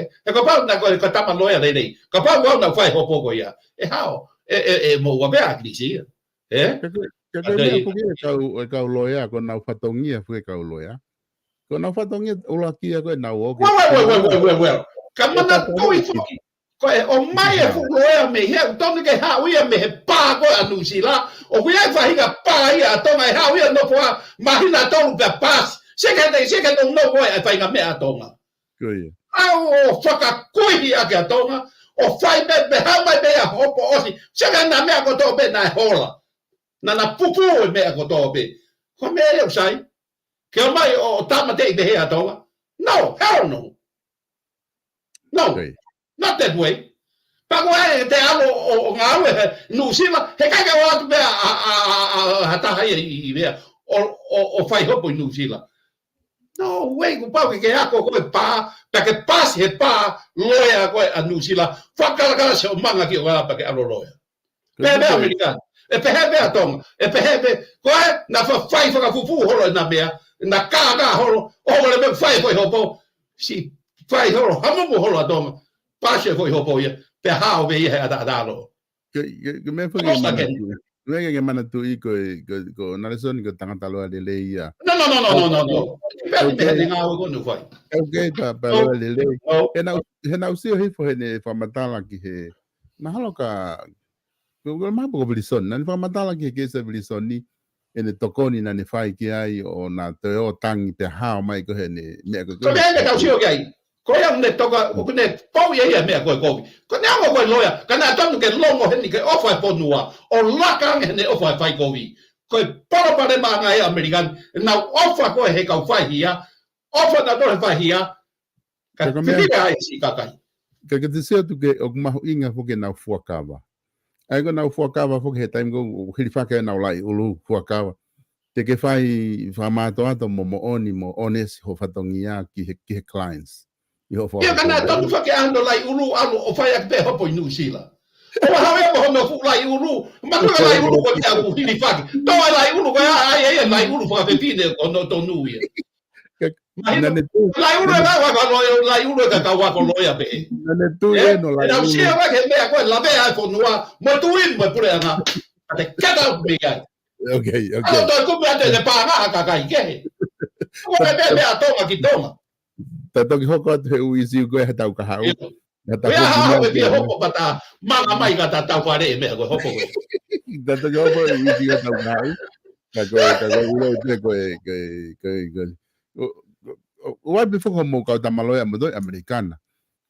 e ko pa na ko tama loya dei ko pa ko na fai ho po ko ia e hao mo wa bea krisi kau loya ko na fatongia foi kau loya ko na fatongia ulakia ko na o ke well kamana toi foki ko o mai fu loya me he tonu ke ha wi me pa ko anusila o wi ai fa higa pa ia tonga ha wi no po mahina tonu pe pas se ke no ko ai fa higa me atonga koia au faka kuhi ake atonga o fai be ha mai be a hopo osi sega na me ko to be na hola na pupu me ko to be ko me eu sai ke mai o tama te be ha to no hell no not that way pa ko te alo o ngawe no sila he ka wa be a ta hai i be o fai hopo no sila no way ko pa ke ako ko pa ke pas he pa loya ko anusila fakala se manga ki wa pa ke alo loya be american e pe be atong e pe be ko na fa fai fa fufu holo na be na ka holo o le be fai ko hopo si fai holo hamu holo atong pa se ko hopo ye pe ha o be ye da lo ke me fa ke mana tu i ko na leson ko tanga talo de leia no okay pa lo de le na usio hifo he fa matala ki he na haloka ko ma bo bilison na fa matala ki ke se bilison ni ene tokoni na ne fai ki ai o na te o tangi pe ha mai ko he ne me ko ko me ka usio ki ai ko ya ne toka ko ne pau ye me ko ne amo ko loya kana tonu ke longo he ni ke ofa ponua o laka ne ofa fai ko vi ko para para manga e american na ofa ko he ka fai hia ofa na do fai hia ka me ai si ka kai ka te se tu ke o ma inga fo ke na fuakava ai ko na fuakava fo ke time go hilifa ke na lai ulu fuakava te ke fai fa ma to mo oni mo honest ho fatongia ki he clients yo kana tonu fa ke ando lai ulu alu o fai ak be hopo inu sila o ha mo no fu lai ulu ma no lai ulu ko ya ku hilifa to lai ulu ko ai lai ulu fa pe pine ko no to nu ye lai ulu ga wa ko lai ulu ga ka wa ko loya be na tu no lai ulu si wa ke me ko la be ai fo noa mo tu in mo pure nga te kada me ga okay to ko me te pa nga ka kai ke ko be a toma ki toma ta toki hoko atu he uisi ko e tau ka hau. Ia hau e pia hoko pata manga mai ka tau pare e mea koe hoko koe. Ta toki hoko e uisi ko tau ka hau. Ka koe ilo te koe. Ua pe foko mo kau tamaloya mo doi Amerikana.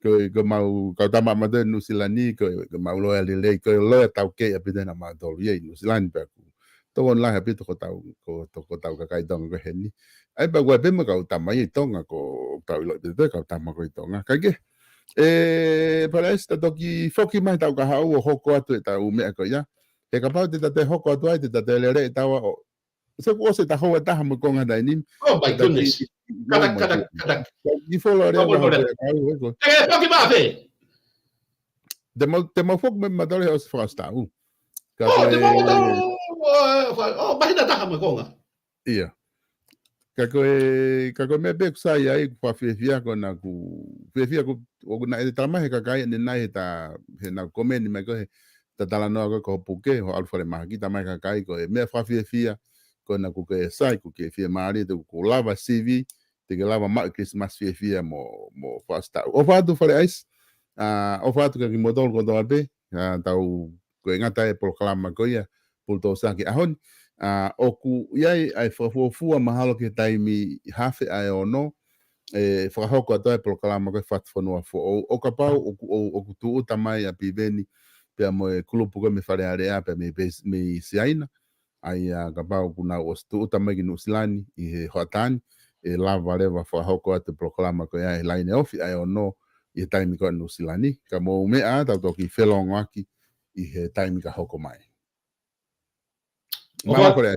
Koe mau kau tama mo doi Nusilani koe mau loya lilei koe loya tau kei api tena ma tolu yei Nusilani pe aku. Toko nlahi api toko tau kakai tonga koe heni. Ai pa gua pe mo kau tama i tonga ko kau ilo te kau tama ko i tonga kage para esta toki foki mai tau ka hau o hoko atu e tau mea ko ia e ka pau te tate hoko atu ai te tate lere e tawa o se ko se ta hoa taha mo konga dai nim oh my goodness kada i folo rea ba ho foki ba fe te mo fok me madore os frosta ka te mo oh bahina taha mo konga ia kako me be sai ai pa fefia ko na ku fefia ko o na e tama he kakai ne nai ta he na komeni me ko ta tala no ko puke ho alfa le magi tama kakai ko me fa fefia ko na ku ke sai ku ke fie mari te ku lava cv te ke lava ma Christmas fefia mo fasta o fa tu fale ais o fa tu ke modol ko do albe ta ko ngata e proclama ko ia Bultousa ki ahon oku iai ai fua mahalo ke taimi hafe ai ono whakahoko atoe proklama koe whatwhanua o ka pau o tu tamai a piveni pia mo e kulupu koe me whare area pia me siaina ai ka pau kuna o tu tamai ki nusilani i he hoatani e lava lewa whakahoko ate proklama koe ai line ofi ai ono i he taimi koe nusilani ka mo mea tau toki whelongo aki i he taimi ka hoko mai. Mama kore